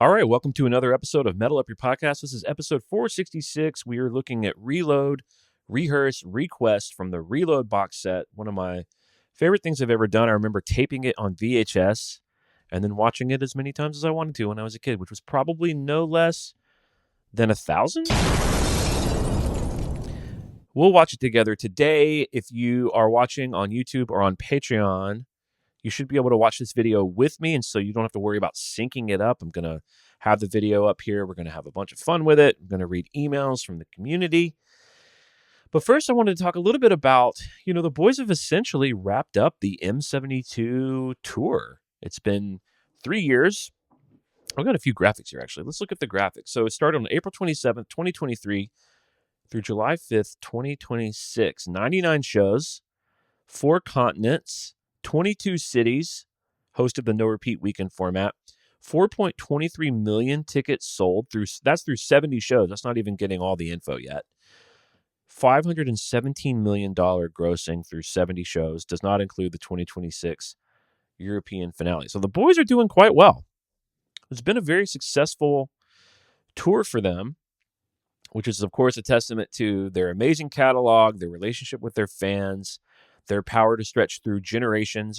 All right, welcome to another episode of Metal Up Your Podcast. This is episode 466. We are looking at Reload, Rehearse, Request from the Reload box set. One of my favorite things I've ever done. I remember taping it on VHS and then watching it as many times as I wanted to when I was a kid, which was probably no less than 1,000. We'll watch it together today. If you are watching on YouTube or on Patreon, you should be able to watch this video with me, and so you don't have to worry about syncing it up. I'm going to have the video up here. We're going to have a bunch of fun with it. I'm going to read emails from the community. But first, I wanted to talk a little bit about, the boys have essentially wrapped up the M72 tour. It's been 3 years. I've got a few graphics here, actually. Let's look at the graphics. So it started on April 27th, 2023 through July 5th, 2026. 99 shows, 4 continents, 22 cities, hosted the no repeat weekend format, 4.23 million tickets sold through 70 shows. That's not even getting all the info yet. $517 million grossing through 70 shows, does not include the 2026 European finale. So the boys are doing quite well. It's been a very successful tour for them, which is, of course, a testament to their amazing catalog, their relationship with their fans, their power to stretch through generations,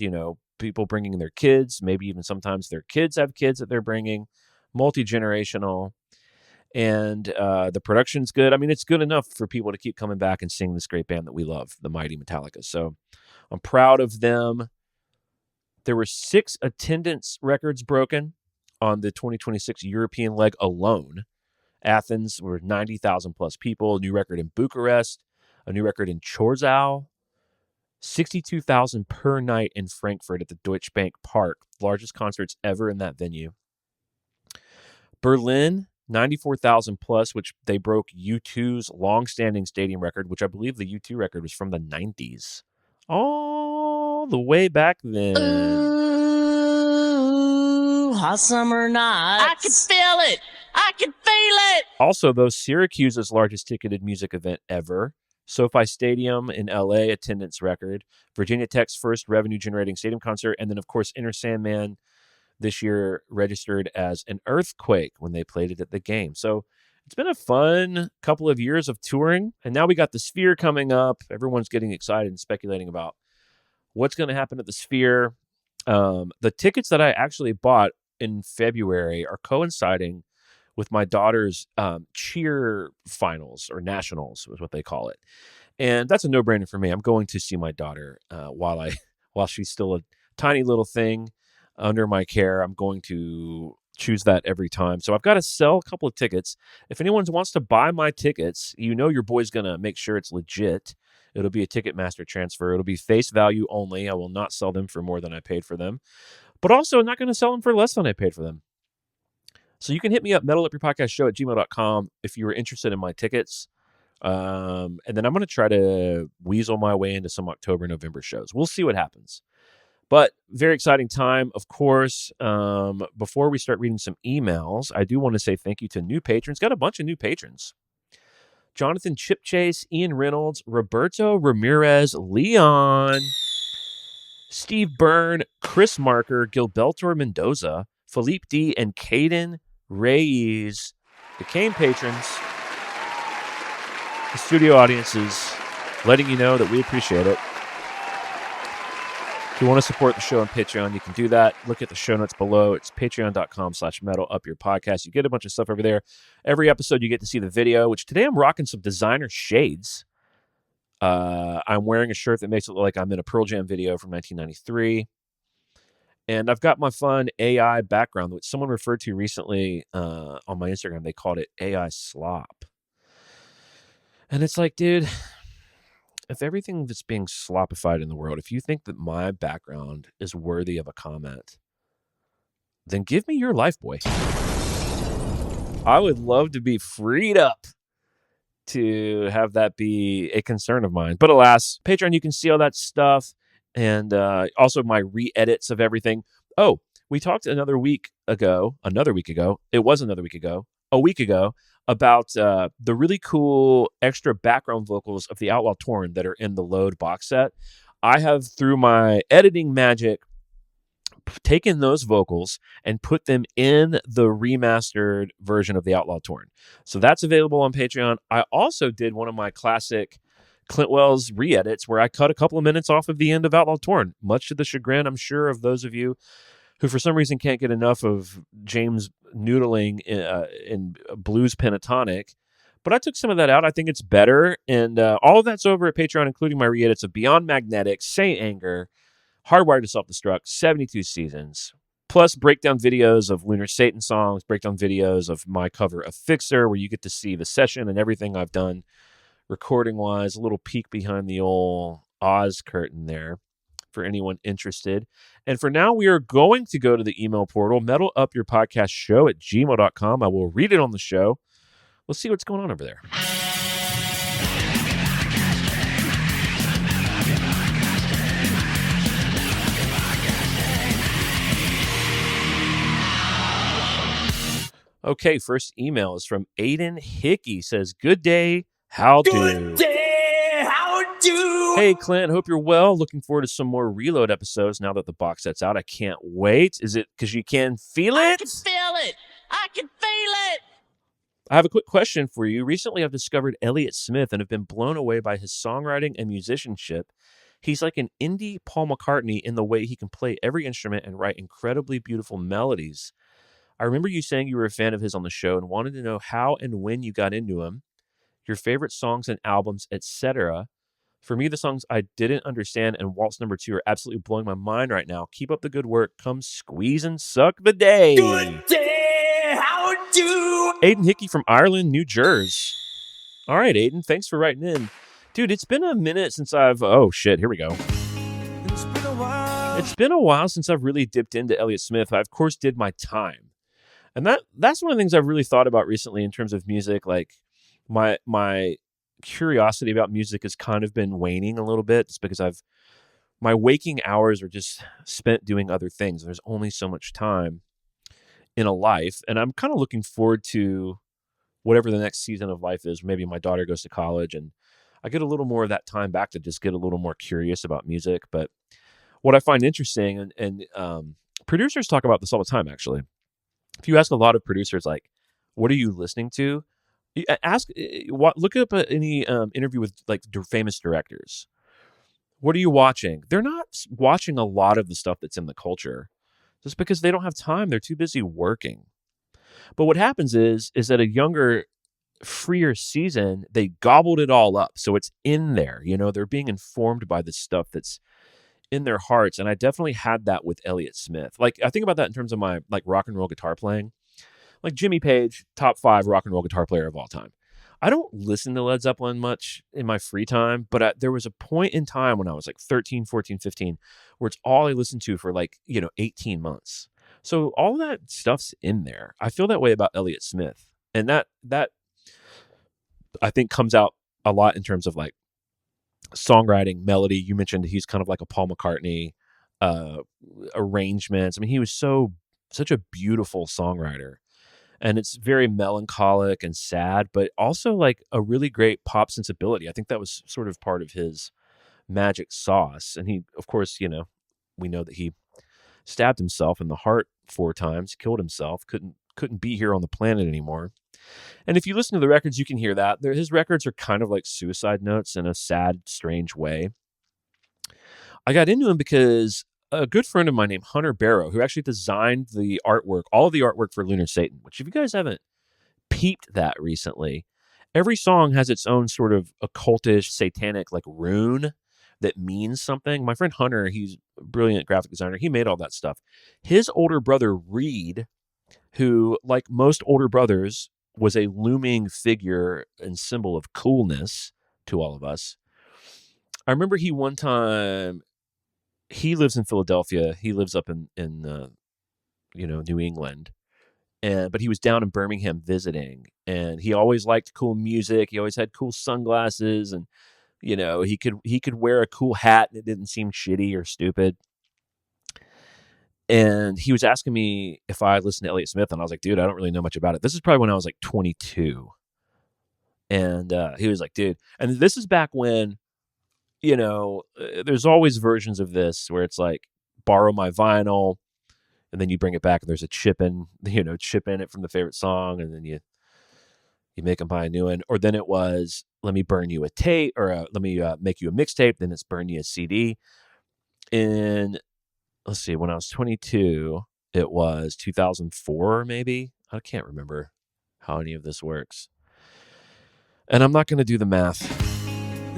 people bringing their kids, maybe even sometimes their kids have kids that they're bringing, multi-generational, and the production's good. I mean, it's good enough for people to keep coming back and seeing this great band that we love, the mighty Metallica. So I'm proud of them. There were 6 attendance records broken on the 2026 European leg alone. Athens were 90,000 plus people, a new record in Bucharest, a new record in Chorzów, 62,000 per night in Frankfurt at the Deutsche Bank Park, largest concerts ever in that venue. Berlin, 94,000 plus, which they broke U2's long-standing stadium record, which I believe the U2 record was from the 90s. All the way back then. Ooh, hot summer nights. I can feel it. I can feel it. Also, though, Syracuse's largest ticketed music event ever. SoFi Stadium in LA, attendance record. Virginia Tech's first revenue-generating stadium concert. And then, of course, Enter Sandman this year registered as an earthquake when they played it at the game. So it's been a fun couple of years of touring. And now we got the Sphere coming up. Everyone's getting excited and speculating about what's going to happen at the Sphere. The tickets that I actually bought in February are coinciding with my daughter's cheer finals, or nationals is what they call it. And that's a no-brainer for me. I'm going to see my daughter while she's still a tiny little thing under my care. I'm going to choose that every time. So I've got to sell a couple of tickets. If anyone wants to buy my tickets, your boy's going to make sure it's legit. It'll be a Ticketmaster transfer. It'll be face value only. I will not sell them for more than I paid for them. But also, I'm not going to sell them for less than I paid for them. So you can hit me up, metalupyourpodcastshow@gmail.com if you were interested in my tickets. And then I'm going to try to weasel my way into some October, November shows. We'll see what happens. But very exciting time, of course. Before we start reading some emails, I do want to say thank you to new patrons. Got a bunch of new patrons. Jonathan Chipchase, Ian Reynolds, Roberto Ramirez, Leon, Steve Byrne, Chris Marker, Gilberto Mendoza, Philippe D, and Caden Reyes became patrons. The studio audience is letting you know that we appreciate it. If you want to support the show on Patreon, you can do that. Look at the show notes below. It's patreon.com/metalupyourpodcast. You get a bunch of stuff over there. Every episode, you get to see the video, which today I'm rocking some designer shades. I'm wearing a shirt that makes it look like I'm in a Pearl Jam video from 1993. And I've got my fun AI background, which someone referred to recently on my Instagram. They called it AI slop. And it's like, dude, if everything that's being slopified in the world, if you think that my background is worthy of a comment, then give me your life, boy. I would love to be freed up to have that be a concern of mine. But alas, Patreon, you can see all that stuff. And also my re-edits of everything. Oh, we talked a week ago, about the really cool extra background vocals of the Outlaw Torn that are in the Load box set. I have, through my editing magic, taken those vocals and put them in the remastered version of The Outlaw Torn. So that's available on Patreon. I also did one of my classic Clint Wells re-edits where I cut a couple of minutes off of the end of Outlaw Torn, much to the chagrin, I'm sure, of those of you who for some reason can't get enough of James noodling in blues pentatonic. But I took some of that out. I think it's better. And all of that's over at Patreon, including my re-edits of Beyond Magnetic, Saint Anger, Hardwired to Self-Destruct, 72 Seasons, plus breakdown videos of Lunar Satan songs, breakdown videos of my cover of Fixer, where you get to see the session and everything I've done recording-wise, a little peek behind the old Oz curtain there for anyone interested. And for now, we are going to go to the email portal, metalupyourpodcastshow at gmail.com. I will read it on the show. Let's see what's going on over there. Okay, first email is from Aiden Hickey. Says, good day, how do? Good day, how do? Hey, Clint, hope you're well. Looking forward to some more Reload episodes now that the box set's out. I can't wait. Is it because you can feel it? I can feel it. I can feel it. I have a quick question for you. Recently, I've discovered Elliott Smith and have been blown away by his songwriting and musicianship. He's like an indie Paul McCartney in the way he can play every instrument and write incredibly beautiful melodies. I remember you saying you were a fan of his on the show and wanted to know how and when you got into him, your favorite songs and albums, etc. For me, the songs I didn't understand and Waltz Number 2 are absolutely blowing my mind right now. Keep up the good work. Come squeeze and suck the day. Good day, how do? Aiden Hickey from Ireland, New Jersey. All right, Aiden, thanks for writing in. Dude, it's been a minute since I've... Oh, shit, here we go. It's been a while since I've really dipped into Elliott Smith. I, of course, did my time. And that's one of the things I've really thought about recently in terms of music. Like, my curiosity about music has kind of been waning a little bit just because my waking hours are just spent doing other things. There's only so much time in a life. And I'm kind of looking forward to whatever the next season of life is. Maybe my daughter goes to college and I get a little more of that time back to just get a little more curious about music. But what I find interesting, and producers talk about this all the time, actually. If you ask a lot of producers, like, what are you listening to? Look up any interview with like famous directors. What are you watching? They're not watching a lot of the stuff that's in the culture just because they don't have time. They're too busy working. But what happens is at a younger, freer season, they gobbled it all up. So it's in there. You know, they're being informed by the stuff that's in their hearts. And I definitely had that with Elliott Smith. Like, I think about that in terms of my like rock and roll guitar playing. Like Jimmy Page, top 5 rock and roll guitar player of all time. I don't listen to Led Zeppelin much in my free time, but there was a point in time when I was like 13, 14, 15, where it's all I listened to for like, 18 months. So all that stuff's in there. I feel that way about Elliott Smith. And that I think comes out a lot in terms of like songwriting, melody. You mentioned he's kind of like a Paul McCartney, arrangements. I mean, he was such a beautiful songwriter. And it's very melancholic and sad, but also like a really great pop sensibility. I think that was sort of part of his magic sauce. And he, of course, we know that he stabbed himself in the heart 4 times, killed himself, couldn't be here on the planet anymore. And if you listen to the records, you can hear that. His records are kind of like suicide notes in a sad, strange way. I got into him because a good friend of mine named Hunter Barrow, who actually designed the artwork, all of the artwork for Lunar Satan, which if you guys haven't peeped that recently, every song has its own sort of occultish, satanic, like rune that means something. My friend Hunter, he's a brilliant graphic designer. He made all that stuff. His older brother, Reed, who, like most older brothers, was a looming figure and symbol of coolness to all of us. I remember one time, he lives in Philadelphia. He lives up in New England. But he was down in Birmingham visiting, and he always liked cool music. He always had cool sunglasses, and he could wear a cool hat and it didn't seem shitty or stupid. And he was asking me if I listened to Elliott Smith, and I was like, dude, I don't really know much about it. This is probably when I was like 22. And he was like, dude, and this is back when, there's always versions of this where it's like, borrow my vinyl, and then you bring it back and there's a chip in it from the favorite song, and then you make them buy a new one. Or then it was, let me burn you a tape, or let me make you a mixtape. Then it's burn you a CD. In, let's see, when I was 22, it was 2004, maybe. I can't remember how any of this works. And I'm not going to do the math.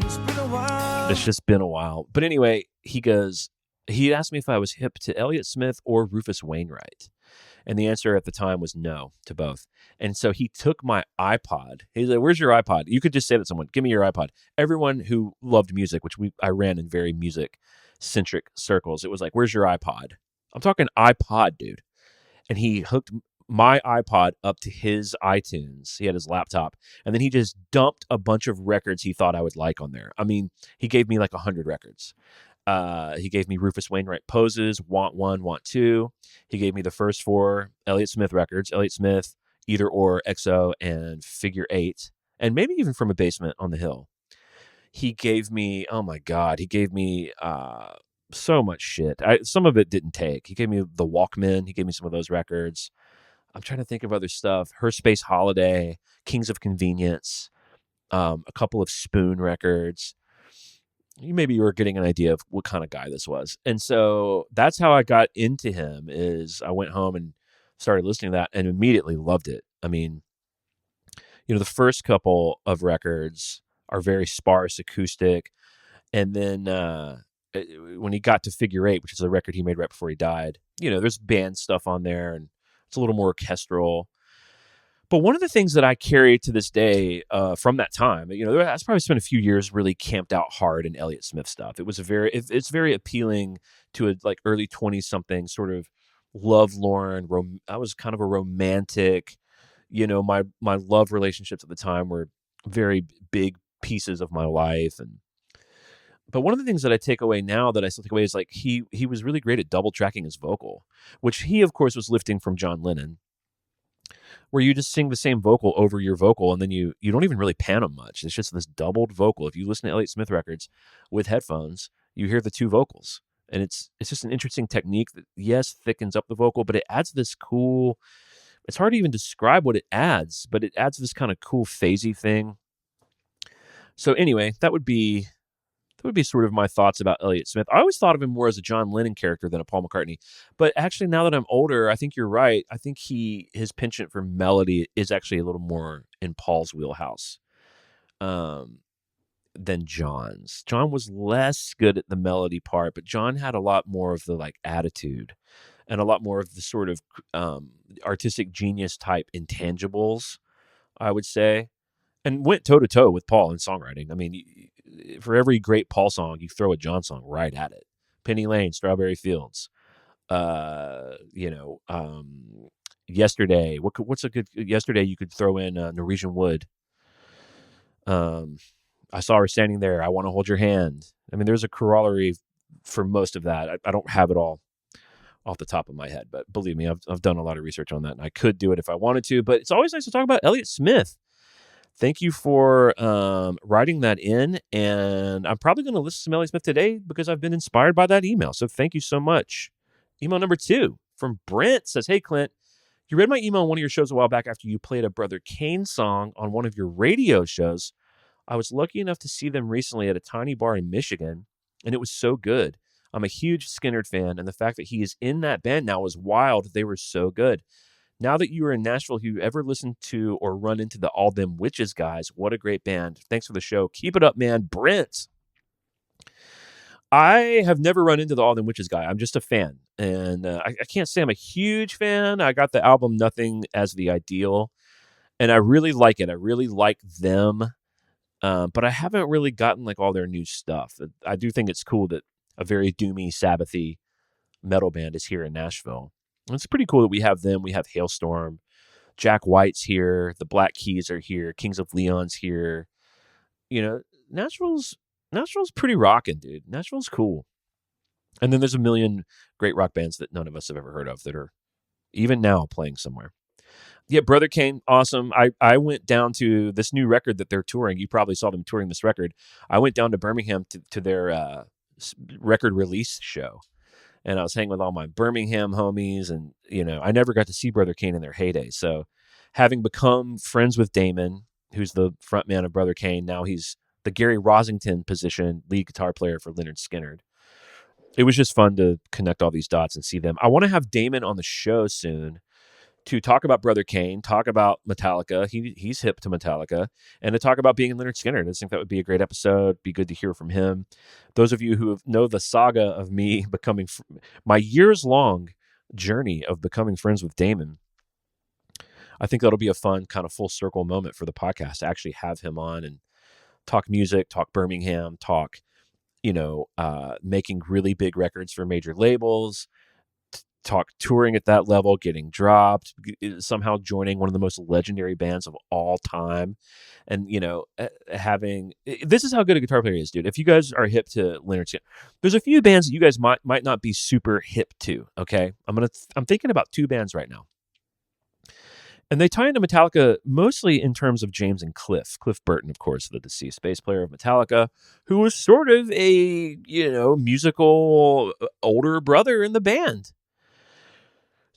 It's just been a while. But anyway, he asked me if I was hip to Elliott Smith or Rufus Wainwright. And the answer at the time was no to both. And so he took my iPod. He's like, where's your iPod? You could just say that to someone, give me your iPod. Everyone who loved music, which I ran in very music-centric circles, it was like, where's your iPod? I'm talking iPod, dude. And he hooked my iPod up to his iTunes. He had his laptop. And then he just dumped a bunch of records he thought I would like on there. I mean, he gave me like 100 records. He gave me Rufus Wainwright Poses, Want 1, Want 2. He gave me the first 4 Elliott Smith records, Elliott Smith, Either Or, XO, and Figure 8, and maybe even From a Basement on the Hill. He gave me, oh my God, so much shit. Some of it didn't take. He gave me the Walkman. He gave me some of those records. I'm trying to think of other stuff. Her Space Holiday, Kings of Convenience, a couple of Spoon records. Maybe you were getting an idea of what kind of guy this was. And so that's how I got into him, is I went home and started listening to that and immediately loved it. I mean, the first couple of records are very sparse, acoustic. And then when he got to Figure 8, which is a record he made right before he died, there's band stuff on there and it's a little more orchestral. But one of the things that I carry to this day from that time, I've probably spent a few years really camped out hard in Elliott Smith stuff. It's very appealing to a like early 20-something sort of lovelorn. I was kind of a romantic. My love relationships at the time were very big pieces of my life. But one of the things that I take away now that I still take away is like he was really great at double tracking his vocal, which he of course was lifting from John Lennon, where you just sing the same vocal over your vocal, and then you don't even really pan them much. It's just this doubled vocal. If you listen to Elliott Smith records with headphones, you hear the two vocals, and it's just an interesting technique that, yes, thickens up the vocal, but it adds this cool. It's hard to even describe what it adds, but it adds this kind of cool phasey thing. So anyway, that would be sort of my thoughts about Elliott Smith. I always thought of him more as a John Lennon character than a Paul McCartney. But actually, now that I'm older, I think you're right. I think his penchant for melody is actually a little more in Paul's wheelhouse than John's. John was less good at the melody part, but John had a lot more of the like attitude and a lot more of the sort of artistic genius type intangibles, I would say. And went toe-to-toe with Paul in songwriting. I mean, for every great Paul song, you throw a John song right at it. Penny Lane, Strawberry Fields. Yesterday. What's a good Yesterday? You could throw in Norwegian Wood. I Saw Her Standing There. I Want to Hold Your Hand. I mean, there's a corollary for most of that. I don't have it all off the top of my head, but believe me, I've done a lot of research on that, and I could do it if I wanted to. But it's always nice to talk about Elliott Smith. Thank you for writing that in, and I'm probably going to listen to Elliott Smith today because I've been inspired by that email. So thank you so much. Email number 2 from Brent says, "Hey, Clint, you read my email on one of your shows a while back after you played a Brother Kane song on one of your radio shows. I was lucky enough to see them recently at a tiny bar in Michigan, and it was so good. I'm a huge Skynyrd fan, and the fact that he is in that band now is wild. They were so good. Now that you are in Nashville, have you ever listened to or run into the All Them Witches guys? What a great band. Thanks for the show. Keep it up, man." Brent. I have never run into the All Them Witches guy. I'm just a fan. And I can't say I'm a huge fan. I got the album Nothing as the Ideal, and I really like it. I really like them. But I haven't really gotten like all their new stuff. I do think it's cool that a very doomy, Sabbathy metal band is here in Nashville. It's pretty cool that we have them. We have Halestorm. Jack White's here. The Black Keys are here. Kings of Leon's here. Nashville's pretty rocking, dude. Nashville's cool. And then there's a million great rock bands that none of us have ever heard of that are even now playing somewhere. Yeah, Brother Kane, awesome. I went down to this new record that they're touring. You probably saw them touring this record. I went down to Birmingham to their record release show. and I was hanging with all my Birmingham homies, and I never got to see Brother Kane in their heyday. So, having become friends with Damon, who's the frontman of Brother Kane, now he's the Gary Rosington position lead guitar player for Lynyrd Skynyrd. It was just fun to connect all these dots and see them. I want to have Damon on the show soon to talk about Brother Kane, talk about Metallica. He's hip to Metallica, and to talk about being in Lynyrd Skynyrd. I just think that would be a great episode. Be good to hear from him. Those of you who know the saga of me becoming my years-long journey of becoming friends with Damon, I think that'll be a fun kind of full circle moment for the podcast to actually have him on and talk music, talk Birmingham, talk, making really big records for major labels, talk touring at that level, getting dropped, somehow joining one of the most legendary bands of all time. And, having, this is how good a guitar player is, dude. If you guys are hip to Lynyrd Skynyrd, there's a few bands that you guys might not be super hip to. Okay. I'm thinking about two bands right now. And they tie into Metallica mostly in terms of James and Cliff. Cliff Burton, of course, the deceased bass player of Metallica, who was sort of a, musical older brother in the band.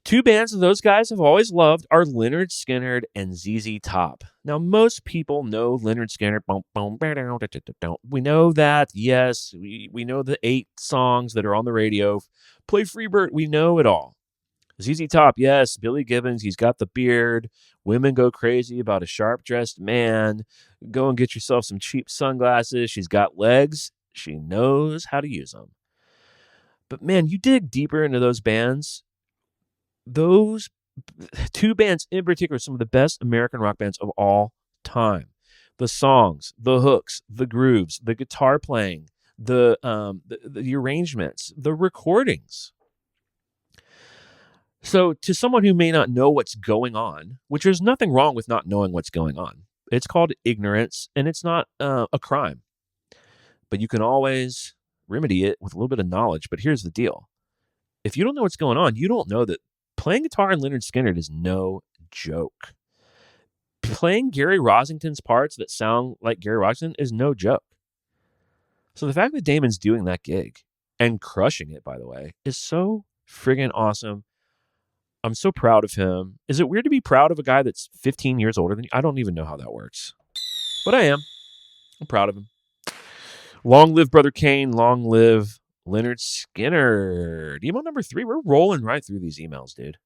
Two bands that those guys have always loved are Lynyrd Skynyrd and ZZ Top. Now, most people know Lynyrd Skynyrd. We know that, yes. We know the 8 songs that are on the radio. Play Freebird. We know it all. ZZ Top, yes, Billy Gibbons, he's got the beard. Women go crazy about a sharp-dressed man. Go and get yourself some cheap sunglasses. She's got legs. She knows how to use them. But man, you dig deeper into those bands. Those two bands in particular are some of the best American rock bands of all time. The songs, the hooks, the grooves, the guitar playing, the arrangements, the recordings. So to someone who may not know what's going on, which there's nothing wrong with not knowing what's going on. It's called ignorance, and it's not a crime. But you can always remedy it with a little bit of knowledge. But here's the deal. If you don't know what's going on, you don't know that playing guitar in Lynyrd Skynyrd is no joke. Playing Gary Rosington's parts that sound like Gary Rosington is no joke. So the fact that Damon's doing that gig and crushing it, by the way, is so friggin' awesome. I'm so proud of him. Is it weird to be proud of a guy that's 15 years older than you? I don't even know how that works. But I am. I'm proud of him. Long live Brother Kane. Long live Lynyrd Skynyrd. Email number 3. We're rolling right through these emails, dude.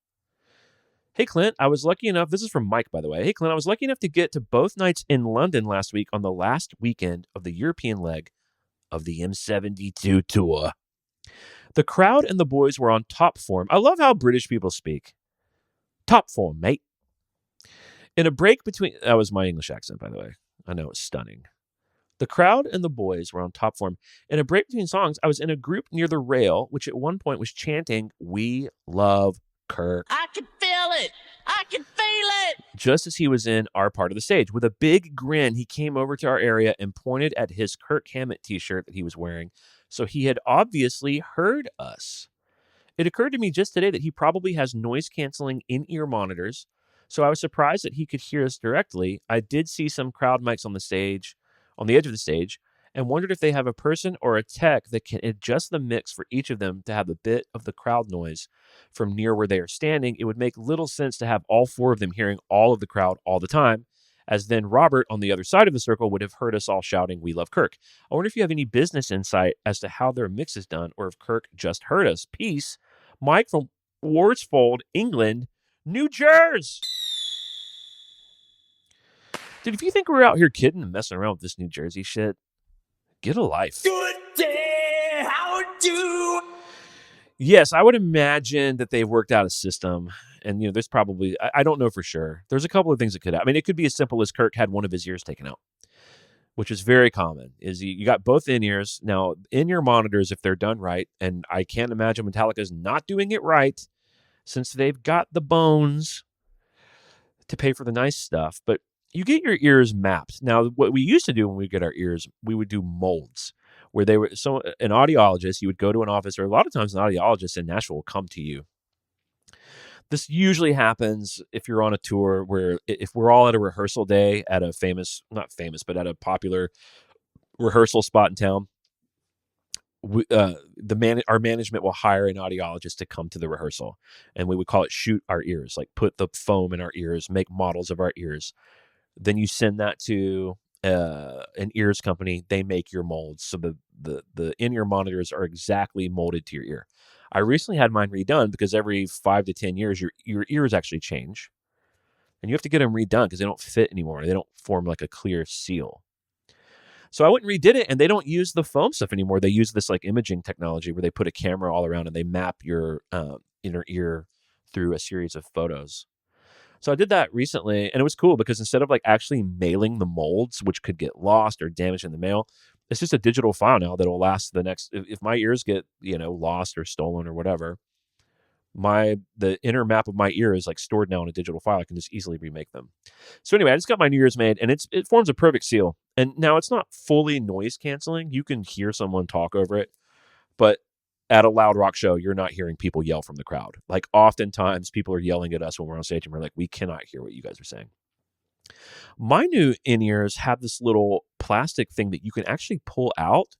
Hey, Clint, I was lucky enough. This is from Mike, by the way. Hey, Clint, I was lucky enough to get to both nights in London last week on the last weekend of the European leg of the M72 tour. The crowd and the boys were on top form. I love how British people speak. Top form, mate. In a break between... That was my English accent, by the way. I know, it's stunning. The crowd and the boys were on top form. In a break between songs, I was in a group near the rail, which at one point was chanting, "We love Kirk." I can feel it. I can feel it. Just as he was in our part of the stage. With a big grin, he came over to our area and pointed at his Kirk Hammett t-shirt that he was wearing. So he had obviously heard us. It occurred to me just today that he probably has noise-canceling in-ear monitors, so I was surprised that he could hear us directly. I did see some crowd mics on the stage, on the edge of the stage, and wondered if they have a person or a tech that can adjust the mix for each of them to have a bit of the crowd noise from near where they are standing. It would make little sense to have all 4 of them hearing all of the crowd all the time, as then Robert on the other side of the circle would have heard us all shouting, "We love Kirk." I wonder if you have any business insight as to how their mix is done, or if Kirk just heard us. Peace. Mike from Worsfold, England, New Jersey. Dude, if you think we're out here kidding and messing around with this New Jersey shit, get a life. Good day. How do? Yes, I would imagine that they've worked out a system. And, there's probably, I don't know for sure. There's a couple of things that could happen. I mean, it could be as simple as Kirk had one of his ears taken out, which is very common. Is you got both in-ears. Now, in-ear monitors, if they're done right, and I can't imagine Metallica's not doing it right, since they've got the bones to pay for the nice stuff. But you get your ears mapped. Now, what we used to do when we get our ears, we would do molds, where they were an audiologist. You would go to an office, or a lot of times an audiologist in Nashville will come to you. This usually happens if you're on a tour where if we're all at a rehearsal day at a not famous, but at a popular rehearsal spot in town. our management will hire an audiologist to come to the rehearsal, and we would call it shoot our ears, like put the foam in our ears, make models of our ears. Then you send that to an ears company. They make your molds, so the in-ear monitors are exactly molded to your ear. I recently had mine redone because every 5 to 10 years your ears actually change, and you have to get them redone because they don't fit anymore. They don't form like a clear seal. So I went and redid it, and they don't use the foam stuff anymore. They use this like imaging technology where they put a camera all around and they map your inner ear through a series of photos. So I did that recently, and it was cool because instead of like actually mailing the molds, which could get lost or damaged in the mail, it's just a digital file now that will last the next. If my ears get lost or stolen or whatever, the inner map of my ear is like stored now in a digital file. I can just easily remake them. So anyway, I just got my new ears made, and it forms a perfect seal. And now it's not fully noise canceling. You can hear someone talk over it, but at a loud rock show, you're not hearing people yell from the crowd. Like oftentimes people are yelling at us when we're on stage and we're like, we cannot hear what you guys are saying. My new in-ears have this little plastic thing that you can actually pull out.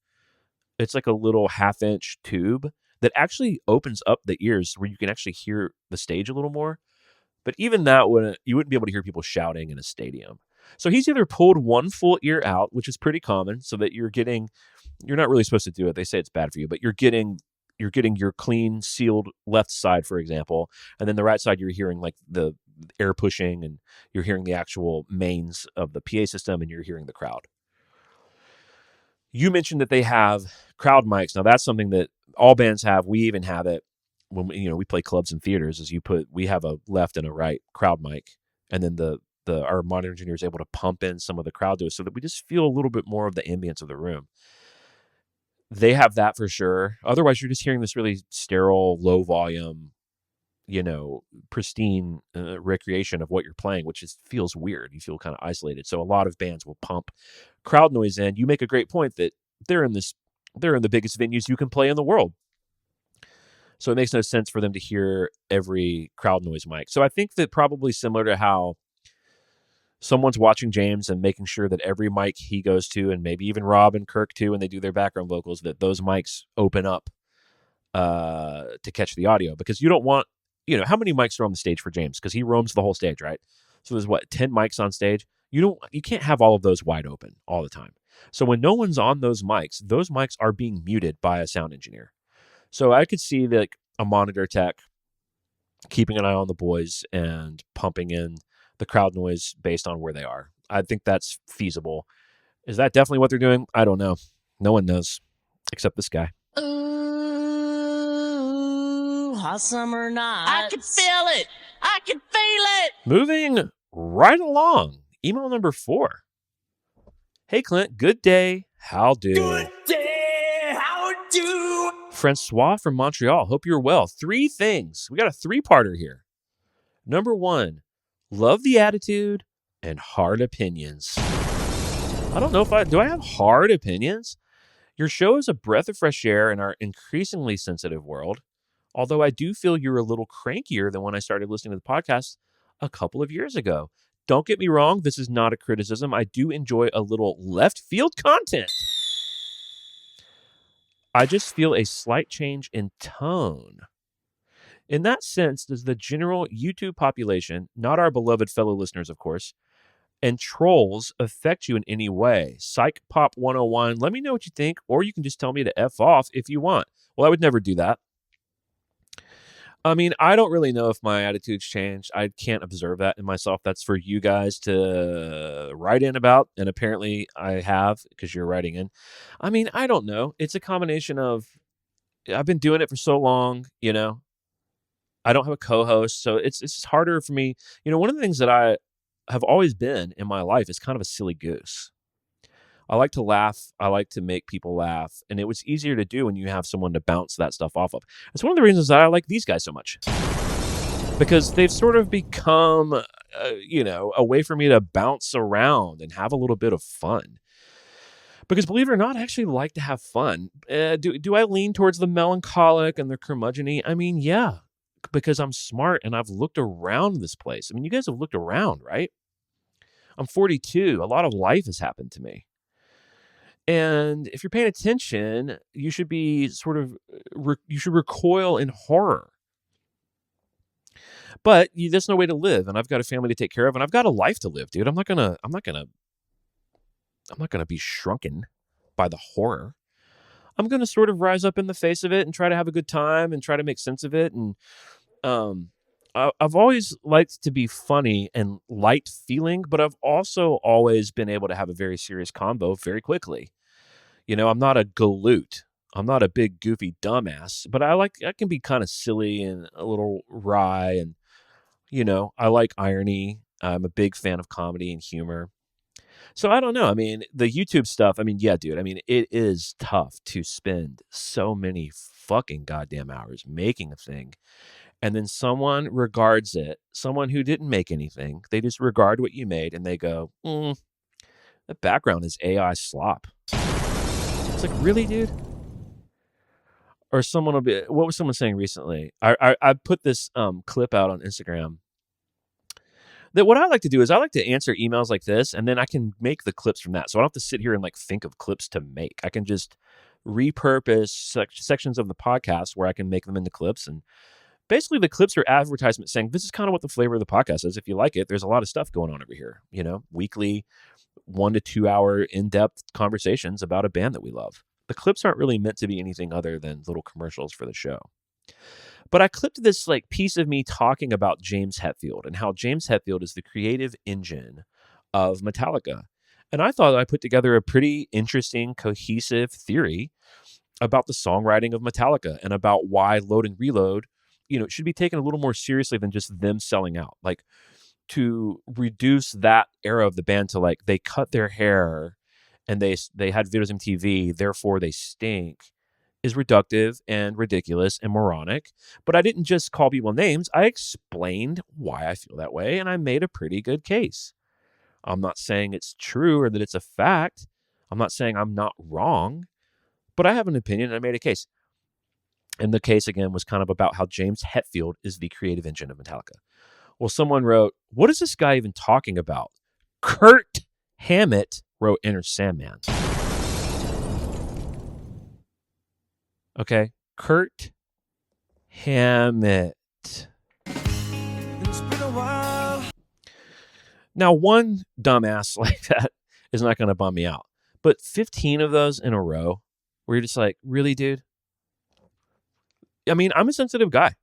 It's like a little 1/2-inch tube that actually opens up the ears where you can actually hear the stage a little more. But even that you wouldn't be able to hear people shouting in a stadium. So he's either pulled one full ear out, which is pretty common, so that you're not really supposed to do it. They say it's bad for you, but you're getting your clean sealed left side, for example, and then the right side you're hearing like the air pushing, and you're hearing the actual mains of the PA system, and you're hearing the crowd. You mentioned that they have crowd mics. Now that's something that all bands have. We even have it when we play clubs and theaters. We have a left and a right crowd mic, and then our monitor engineer is able to pump in some of the crowd to us so that we just feel a little bit more of the ambience of the room. They have that for sure. Otherwise, you're just hearing this really sterile, low volume, pristine recreation of what you're playing, which feels weird. You feel kind of isolated. So a lot of bands will pump crowd noise in. You make a great point that they're in the biggest venues you can play in the world. So it makes no sense for them to hear every crowd noise mic. So I think that probably similar to how someone's watching James and making sure that every mic he goes to, and maybe even Rob and Kirk too, when they do their background vocals, that those mics open up to catch the audio. Because you don't want, how many mics are on the stage for James? Because he roams the whole stage, right? So there's 10 mics on stage? You can't have all of those wide open all the time. So when no one's on those mics are being muted by a sound engineer. So I could see that a monitor tech keeping an eye on the boys and pumping in the crowd noise based on where they are. I think that's feasible. Is that definitely what they're doing? I don't know. No one knows except this guy. Ooh, hot summer night. I can feel it. I can feel it. Moving right along. Email number 4. Hey, Clint. Good day. How do? Good day. How do? Francois from Montreal. Hope you're well. 3 things. We got a 3-parter here. Number 1, love the attitude and hard opinions. I don't know if do I have hard opinions? Your show is a breath of fresh air in our increasingly sensitive world. Although I do feel you're a little crankier than when I started listening to the podcast a couple of years ago. Don't get me wrong. This is not a criticism. I do enjoy a little left field content. I just feel a slight change in tone. In that sense, does the general YouTube population, not our beloved fellow listeners, of course, and trolls affect you in any way? Psych Pop 101, let me know what you think, or you can just tell me to F off if you want. Well, I would never do that. I mean, I don't really know if my attitude's changed. I can't observe that in myself. That's for you guys to write in about, and apparently I have, because you're writing in. I mean, I don't know. It's a combination of, I've been doing it for so long, I don't have a co-host, so it's just harder for me. One of the things that I have always been in my life is kind of a silly goose. I like to laugh. I like to make people laugh. And it was easier to do when you have someone to bounce that stuff off of. It's one of the reasons that I like these guys so much. Because they've sort of become, a way for me to bounce around and have a little bit of fun. Because believe it or not, I actually like to have fun. Do I lean towards the melancholic and the curmudgeon-y? I mean, yeah. Because I'm smart and I've looked around this place. I mean, you guys have looked around, right? I'm 42. A lot of life has happened to me. And if you're paying attention, you should be sort of, you should recoil in horror. But there's no way to live, and I've got a family to take care of, and I've got a life to live, dude. I'm not gonna be shrunken by the horror. I'm gonna sort of rise up in the face of it and try to have a good time and try to make sense of it. And I've always liked to be funny and light feeling, but I've also always been able to have a very serious combo very quickly. I'm not a galoot. I'm not a big goofy dumbass, but I can be kind of silly and a little wry, and I like irony. I'm a big fan of comedy and humor. So I don't know. I mean, the YouTube stuff, I mean, yeah, dude. I mean, it is tough to spend so many fucking goddamn hours making a thing. And then someone regards it, someone who didn't make anything, they just regard what you made and they go, the background is AI slop. It's like, really, dude? Or someone will be, what was someone saying recently? I put this clip out on Instagram. That what I like to do is I like to answer emails like this, and then I can make the clips from that. So I don't have to sit here and think of clips to make. I can just repurpose sections of the podcast where I can make them into clips. And basically the clips are advertisements saying, this is kind of what the flavor of the podcast is. If you like it, there's a lot of stuff going on over here. Weekly 1 to 2 hour in-depth conversations about a band that we love. The clips aren't really meant to be anything other than little commercials for the show. But I clipped this piece of me talking about James Hetfield and how James Hetfield is the creative engine of Metallica. And I thought I put together a pretty interesting, cohesive theory about the songwriting of Metallica and about why Load and Reload, it should be taken a little more seriously than just them selling out. To reduce that era of the band to they cut their hair and they had videos on TV, therefore they stink, is reductive and ridiculous and moronic. But I didn't just call people names. I explained why I feel that way, and I made a pretty good case. I'm not saying it's true or that it's a fact. I'm not saying I'm not wrong, but I have an opinion and I made a case. And the case, again, was kind of about how James Hetfield is the creative engine of Metallica. Well, someone wrote, what is this guy even talking about? Kurt Hammett wrote Enter Sandman. Okay, Kurt Hammett. It's been a while. Now, one dumbass like that is not going to bum me out. But 15 of those in a row where you're just like, really, dude? I mean, I'm a sensitive guy.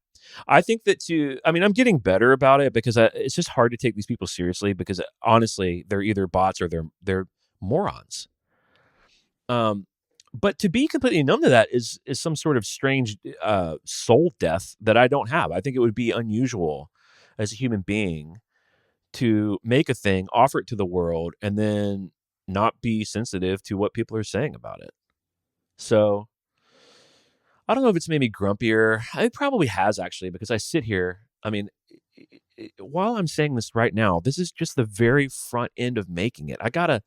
I think that I'm getting better about it because it's just hard to take these people seriously because honestly, they're either bots or they're morons. But to be completely numb to that is some sort of strange soul death that I don't have. I think it would be unusual as a human being to make a thing, offer it to the world, and then not be sensitive to what people are saying about it. So I don't know if it's made me grumpier. It probably has, actually, because I sit here. I mean, while I'm saying this right now, this is just the very front end of making it. I got to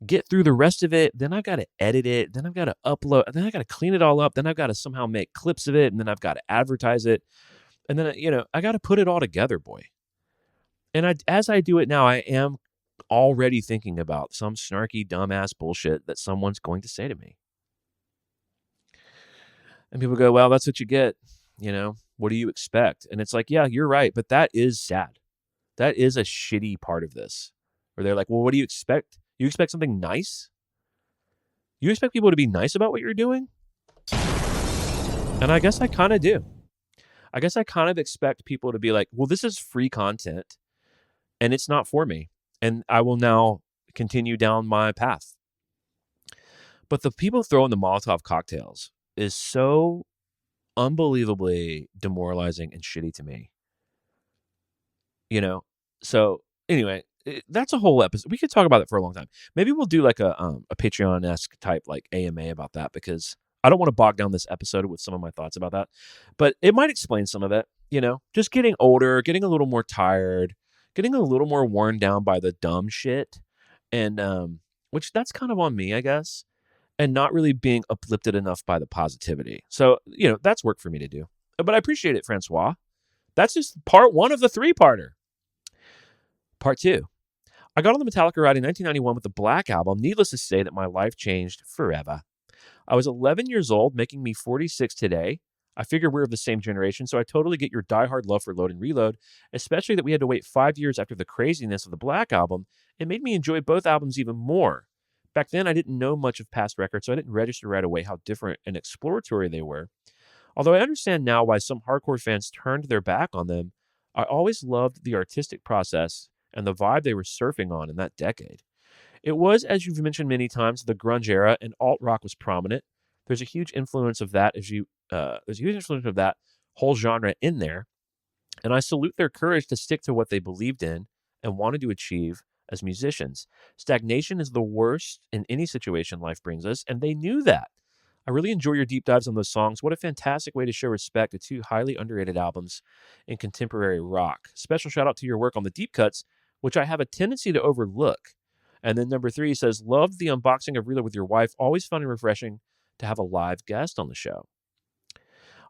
get through the rest of it, then I've got to edit it, then I've got to upload, then I got to clean it all up, then I've got to somehow make clips of it, and then I've got to advertise it, and then I got to put it all together, boy. And as I do it now, I am already thinking about some snarky, dumbass bullshit that someone's going to say to me. And people go, well, that's what you get. What do you expect? And it's like, yeah, you're right, but that is sad. That is a shitty part of this. Where they're like, well, what do you expect? You expect something nice? You expect people to be nice about what you're doing? And I guess I kind of do. I guess I kind of expect people to be like, well, this is free content and it's not for me. And I will now continue down my path. But the people throwing the Molotov cocktails is so unbelievably demoralizing and shitty to me. So anyway, that's a whole episode. We could talk about it for a long time. Maybe we'll do a Patreon-esque type AMA about that because I don't want to bog down this episode with some of my thoughts about that. But it might explain some of it, just getting older, getting a little more tired, getting a little more worn down by the dumb shit. And which that's kind of on me, I guess. And not really being uplifted enough by the positivity. So, that's work for me to do. But I appreciate it, Francois. That's just part one of the 3-parter. Part 2. I got on the Metallica ride in 1991 with the Black Album. Needless to say that my life changed forever. I was 11 years old, making me 46 today. I figure we're of the same generation, so I totally get your diehard love for Load and Reload, especially that we had to wait 5 years after the craziness of the Black Album. It made me enjoy both albums even more. Back then, I didn't know much of past records, so I didn't register right away how different and exploratory they were. Although I understand now why some hardcore fans turned their back on them, I always loved the artistic process and the vibe they were surfing on in that decade. It was, as you've mentioned many times, the grunge era, and alt rock was prominent. There's a huge influence of that whole genre in there, and I salute their courage to stick to what they believed in and wanted to achieve as musicians. Stagnation is the worst in any situation life brings us, and they knew that. I really enjoy your deep dives on those songs. What a fantastic way to show respect to two highly underrated albums in contemporary rock. Special shout out to your work on the deep cuts, which I have a tendency to overlook. And then number 3 says, loved the unboxing of Reload with your wife. Always fun and refreshing to have a live guest on the show.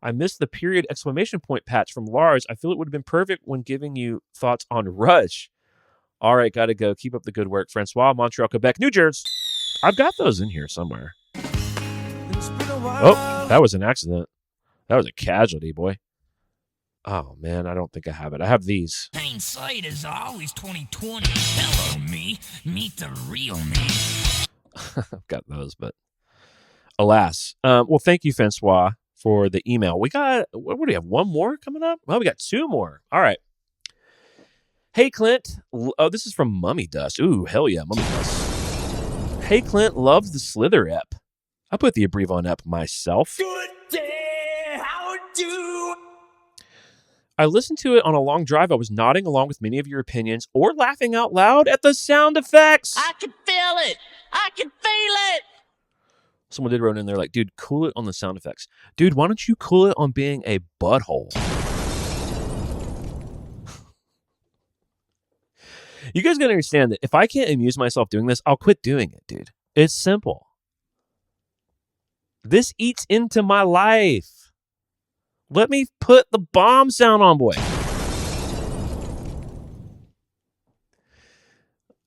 I missed the period exclamation point patch from Lars. I feel it would have been perfect when giving you thoughts on Rush. All right, got to go. Keep up the good work. Francois, Montreal, Quebec, New Jersey. I've got those in here somewhere. Oh, that was an accident. That was a casualty, boy. Oh, man, I don't think I have it. I have these. Hindsight is always 2020. Hello, me. Meet the real me. I've got those, but alas. Well, thank you, Francois, for the email. We got, what do we have? One more coming up? Well, we got 2 more. All right. Hey, Clint. Oh, this is from Mummy Dust. Ooh, hell yeah, Mummy Dust. Hey, Clint, loves the Slither ep. I put the abbrev on ep myself. Good day, how do? I listened to it on a long drive. I was nodding along with many of your opinions or laughing out loud at the sound effects. I can feel it. I can feel it. Someone did wrote in there like, dude, cool it on the sound effects. Dude, why don't you cool it on being a butthole? You guys gotta understand that if I can't amuse myself doing this, I'll quit doing it, dude. It's simple. This eats into my life. Let me put the bomb sound on, boy.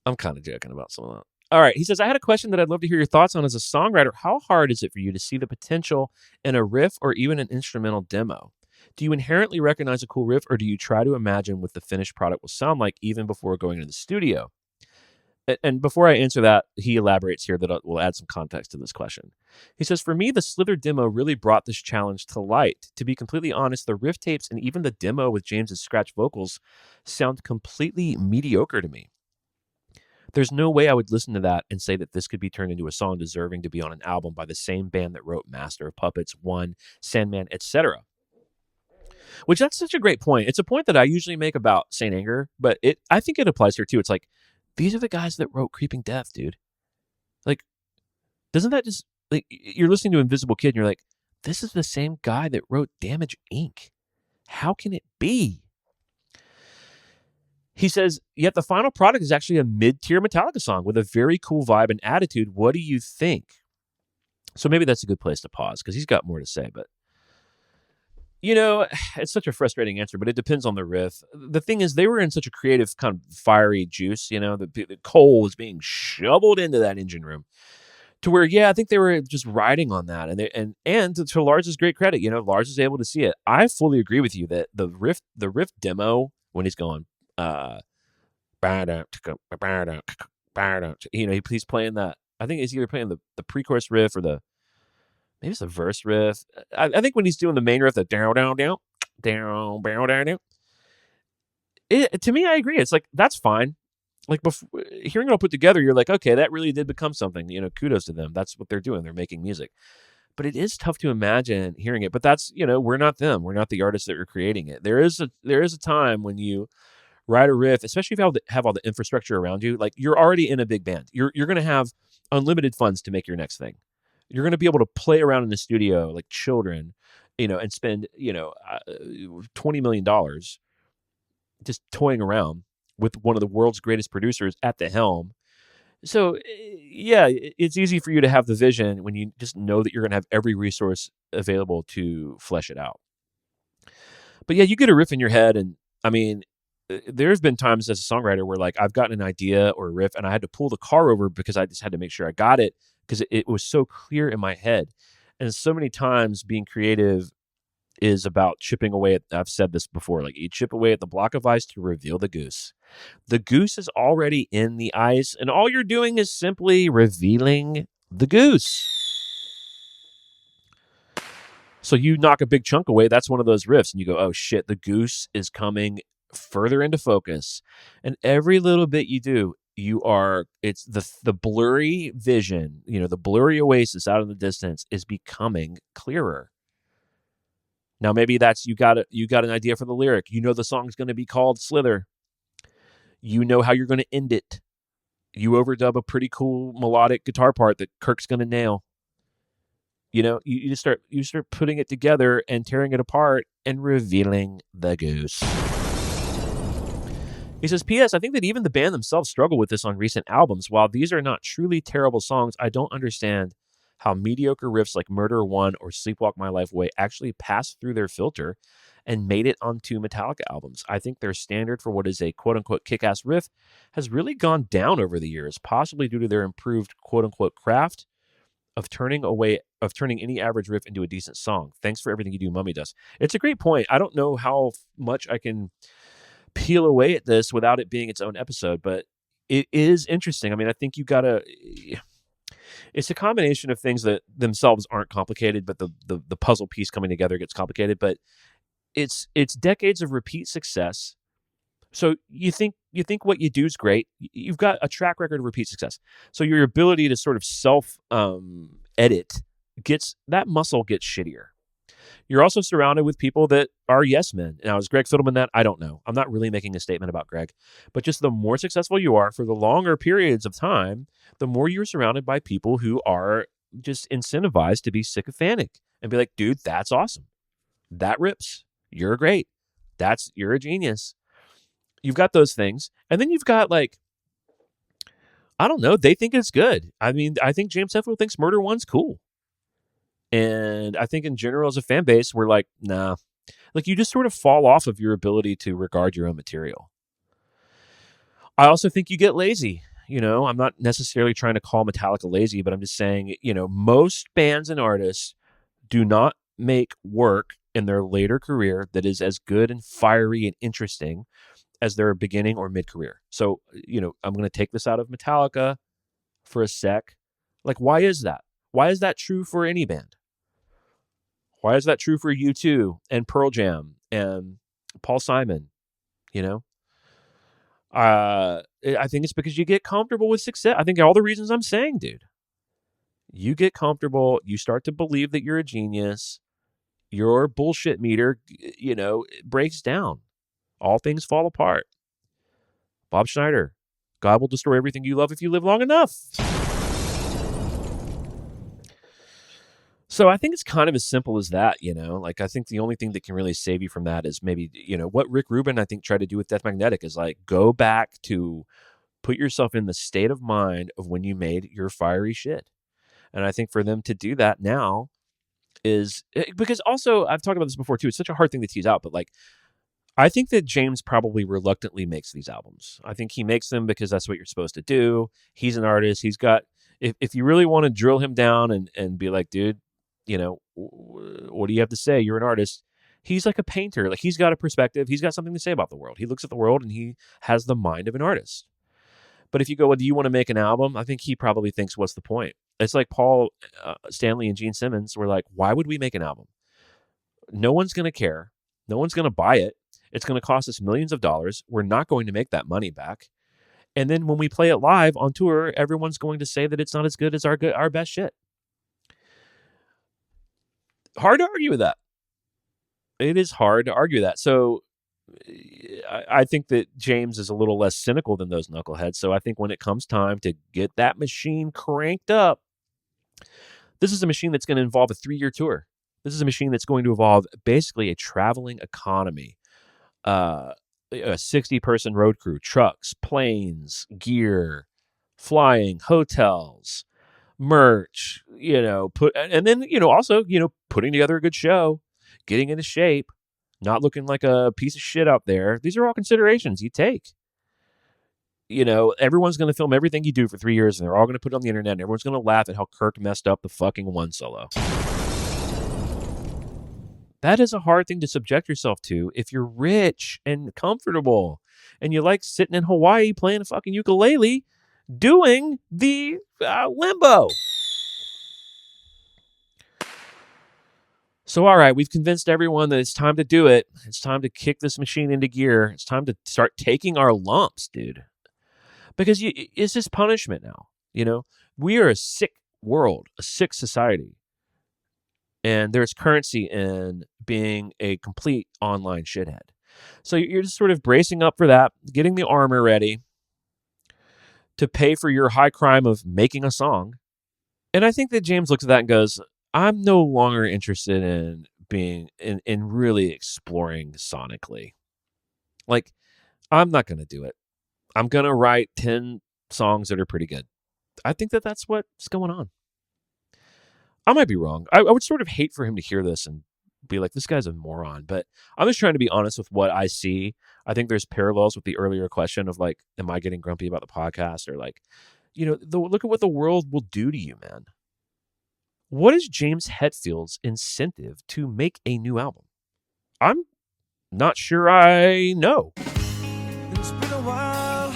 I'm kind of joking about some of that. All right. He says, I had a question that I'd love to hear your thoughts on as a songwriter. How hard is it for you to see the potential in a riff or even an instrumental demo? Do you inherently recognize a cool riff, or do you try to imagine what the finished product will sound like even before going into the studio? And before I answer that, he elaborates here that will add some context to this question. He says, for me, the Slither demo really brought this challenge to light. To be completely honest, the riff tapes and even the demo with James's scratch vocals sound completely mediocre to me. There's no way I would listen to that and say that this could be turned into a song deserving to be on an album by the same band that wrote Master of Puppets, One, Sandman, etc. Which, that's such a great point. It's a point that I usually make about Saint Anger, but I think it applies here too. It's like, these are the guys that wrote Creeping Death, dude. Like, doesn't that just, like, you're listening to Invisible Kid and you're like, this is the same guy that wrote Damage Inc. How can it be? He says, yet the final product is actually a mid-tier Metallica song with a very cool vibe and attitude. What do you think? So maybe that's a good place to pause because he's got more to say, but you know, it's such a frustrating answer, but it depends on the riff. The thing is, they were in such a creative, kind of fiery juice, you know, the coal was being shoveled into that engine room to where, yeah, I think they were just riding on that. And to Lars' great credit, you know, Lars is able to see it. I fully agree with you that the riff demo, when he's going, you know, he's playing that. I think he's either playing the pre-chorus riff or maybe it's the verse riff. I think when he's doing the main riff, the down, down, down, down, down, down, down. To me, I agree. It's like, that's fine. Like, hearing it all put together, you're like, okay, that really did become something. You know, kudos to them. That's what they're doing. They're making music. But it is tough to imagine hearing it. But that's, you know, we're not them. We're not the artists that are creating it. There is a time when you write a riff, especially if you have all the infrastructure around you. Like, you're already in a big band. You're going to have unlimited funds to make your next thing. You're going to be able to play around in the studio like children, you know, and spend, you know, $20 million just toying around with one of the world's greatest producers at the helm. So, yeah, it's easy for you to have the vision when you just know that you're going to have every resource available to flesh it out. But yeah, you get a riff in your head, and I mean, there's been times as a songwriter where like I've gotten an idea or a riff and I had to pull the car over because I just had to make sure I got it because it was so clear in my head. And so many times being creative is about chipping away at, I've said this before, like you chip away at the block of ice to reveal the goose. The goose is already in the ice and all you're doing is simply revealing the goose. So you knock a big chunk away. That's one of those riffs and you go, oh shit, the goose is coming further into focus. And every little bit you do, it's the blurry vision, the blurry oasis out in the distance is becoming clearer. Now maybe that's you got an idea for the lyric. The song's going to be called Slither. You know how you're going to end it. You overdub a pretty cool melodic guitar part that Kirk's going to nail. You just start putting it together and tearing it apart and revealing the goose. He says, P.S. I think that even the band themselves struggle with this on recent albums. While these are not truly terrible songs, I don't understand how mediocre riffs like Murder One or Sleepwalk My Life Away actually passed through their filter and made it onto Metallica albums. I think their standard for what is a quote-unquote kick-ass riff has really gone down over the years, possibly due to their improved quote-unquote craft of turning any average riff into a decent song. Thanks for everything you do, Mummy Dust. It's a great point. I don't know how much I can peel away at this without it being its own episode, but it is interesting. I mean, I think it's a combination of things that themselves aren't complicated, but the puzzle piece coming together gets complicated, but it's decades of repeat success. So you think what you do is great. You've got a track record of repeat success. So your ability to sort of self edit that muscle gets shittier. You're also surrounded with people that are yes men. Now, is Greg Fidelman that? I don't know. I'm not really making a statement about Greg. But just the more successful you are for the longer periods of time, the more you're surrounded by people who are just incentivized to be sycophantic and be like, dude, that's awesome. That rips. You're great. You're a genius. You've got those things. And then you've got like, I don't know. They think it's good. I mean, I think James Hetfield thinks Murder One's cool. And I think in general as a fan base, we're like, nah. Like you just sort of fall off of your ability to regard your own material. I also think you get lazy. I'm not necessarily trying to call Metallica lazy, but I'm just saying, most bands and artists do not make work in their later career that is as good and fiery and interesting as their beginning or mid-career. So, I'm going to take this out of Metallica for a sec. Like, why is that? Why is that true for any band? Why is that true for U2 and Pearl Jam and Paul Simon? I think it's because you get comfortable with success. I think all the reasons I'm saying, dude. You get comfortable. You start to believe that you're a genius. Your bullshit meter, it breaks down. All things fall apart. Bob Schneider. God will destroy everything you love if you live long enough. So I think it's kind of as simple as that, Like I think the only thing that can really save you from that is maybe, what Rick Rubin I think tried to do with Death Magnetic is like go back to put yourself in the state of mind of when you made your fiery shit. And I think for them to do that now is because also I've talked about this before too. It's such a hard thing to tease out, but like I think that James probably reluctantly makes these albums. I think he makes them because that's what you're supposed to do. He's an artist. He's got, if you really want to drill him down and be like, dude, what do you have to say? You're an artist. He's like a painter. Like he's got a perspective. He's got something to say about the world. He looks at the world and he has the mind of an artist. But if you go, well, do you want to make an album? I think he probably thinks, what's the point? It's like Paul Stanley and Gene Simmons were like, why would we make an album? No one's going to care. No one's going to buy it. It's going to cost us millions of dollars. We're not going to make that money back. And then when we play it live on tour, everyone's going to say that it's not as good as our best shit. Hard to argue with that. It is hard to argue that. So I think that James is a little less cynical than those knuckleheads. So I think when it comes time to get that machine cranked up, this is a machine that's going to involve a 3-year tour. This is a machine that's going to involve basically a traveling economy. A 60-person road crew, trucks, planes, gear, flying, hotels, merch, and then, also, putting together a good show, getting into shape, not looking like a piece of shit out there. These are all considerations you take. Everyone's going to film everything you do for 3 years, and they're all going to put it on the internet, and everyone's going to laugh at how Kirk messed up the fucking one solo. That is a hard thing to subject yourself to if you're rich and comfortable and you like sitting in Hawaii playing a fucking ukulele doing the limbo. So, all right, we've convinced everyone that it's time to do it. It's time to kick this machine into gear. It's time to start taking our lumps, dude. Because it's just punishment now. We are a sick world, a sick society. And there's currency in being a complete online shithead. So you're just sort of bracing up for that, getting the armor ready to pay for your high crime of making a song. And I think that James looks at that and goes, I'm no longer interested in being in really exploring sonically. Like, I'm not going to do it. I'm going to write 10 songs that are pretty good. I think that that's what's going on. I might be wrong. I would sort of hate for him to hear this and be like, this guy's a moron. But I'm just trying to be honest with what I see. I think there's parallels with the earlier question of like, am I getting grumpy about the podcast? Or like, look at what the world will do to you, man. What is James Hetfield's incentive to make a new album? I'm not sure I know. It's been a while.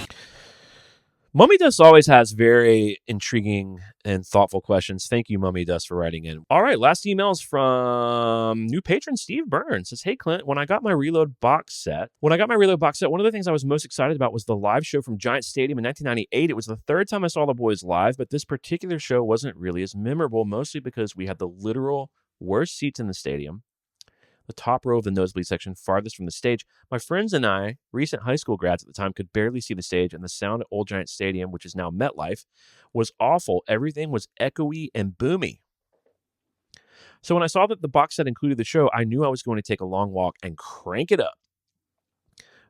Mummy Dust always has very intriguing and thoughtful questions. Thank you, Mummy Dust, for writing in. All right, last email is from new patron Steve Burns. Says, hey, Clint, when I got my Reload box set, one of the things I was most excited about was the live show from Giant Stadium in 1998. It was the third time I saw the boys live, but this particular show wasn't really as memorable, mostly because we had the literal worst seats in the stadium. The top row of the nosebleed section farthest from the stage. My friends and I, recent high school grads at the time, could barely see the stage, and the sound at Old Giant Stadium, which is now MetLife, was awful. Everything was echoey and boomy. So when I saw that the box set included the show, I knew I was going to take a long walk and crank it up.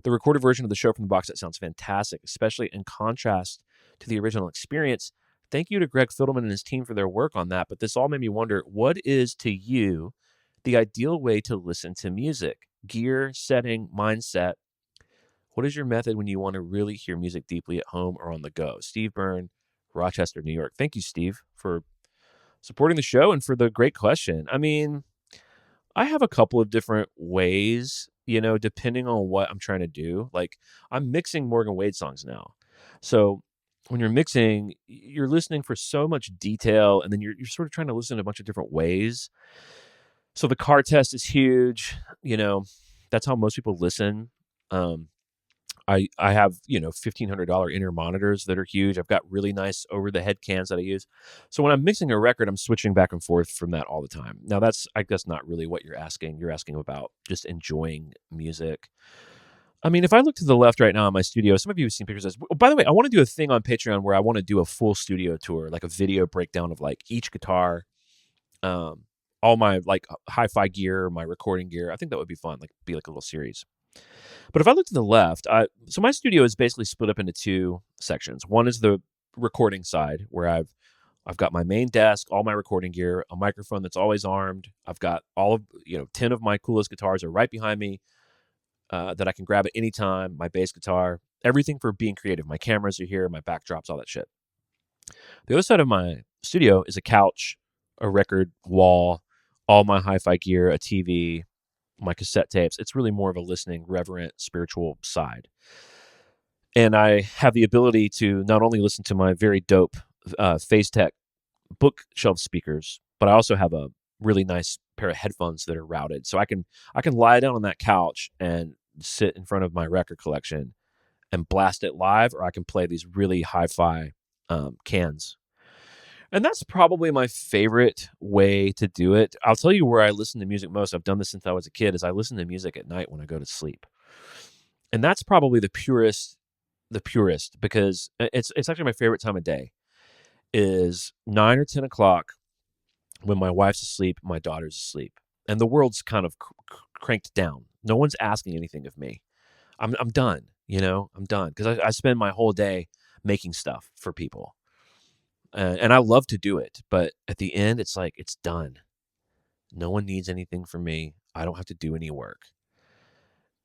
The recorded version of the show from the box set sounds fantastic, especially in contrast to the original experience. Thank you to Greg Fiddleman and his team for their work on that, but this all made me wonder, what is to you the ideal way to listen to music? Gear, setting, mindset. What is your method when you want to really hear music deeply at home or on the go? Steve Byrne, Rochester, New York. Thank you, Steve, for supporting the show and for the great question. I mean, I have a couple of different ways, depending on what I'm trying to do. Like, I'm mixing Morgan Wade songs now. So when you're mixing, you're listening for so much detail, and then you're sort of trying to listen in a bunch of different ways. So the car test is huge. That's how most people listen. I have, $1,500 inner monitors that are huge. I've got really nice over-the-head cans that I use. So when I'm mixing a record, I'm switching back and forth from that all the time. Now, that's, I guess, not really what you're asking. You're asking about just enjoying music. I mean, if I look to the left right now in my studio, some of you have seen pictures of this. By the way, I want to do a thing on Patreon where I want to do a full studio tour, like a video breakdown of like each guitar, all my like hi-fi gear, my recording gear. I think that would be fun, be like a little series. But if I look to the left, so my studio is basically split up into two sections. One is the recording side, where I've got my main desk, all my recording gear, a microphone that's always armed. I've got all of 10 of my coolest guitars are right behind me that I can grab at any time. My bass guitar, everything for being creative. My cameras are here, my backdrops, all that shit. The other side of my studio is a couch, a record wall, all my hi-fi gear, a TV, my cassette tapes. It's really more of a listening, reverent, spiritual side. And I have the ability to not only listen to my very dope Phase Tech bookshelf speakers, but I also have a really nice pair of headphones that are routed. So I can lie down on that couch and sit in front of my record collection and blast it live, or I can play these really hi-fi cans. And that's probably my favorite way to do it. I'll tell you where I listen to music most. I've done this since I was a kid, is I listen to music at night when I go to sleep. And that's probably the purest, because it's actually my favorite time of day is 9 or 10 o'clock when my wife's asleep, my daughter's asleep, and the world's kind of cranked down. No one's asking anything of me. I'm done, I'm done, because I spend my whole day making stuff for people. And I love to do it, but at the end, it's like, it's done. No one needs anything from me. I don't have to do any work.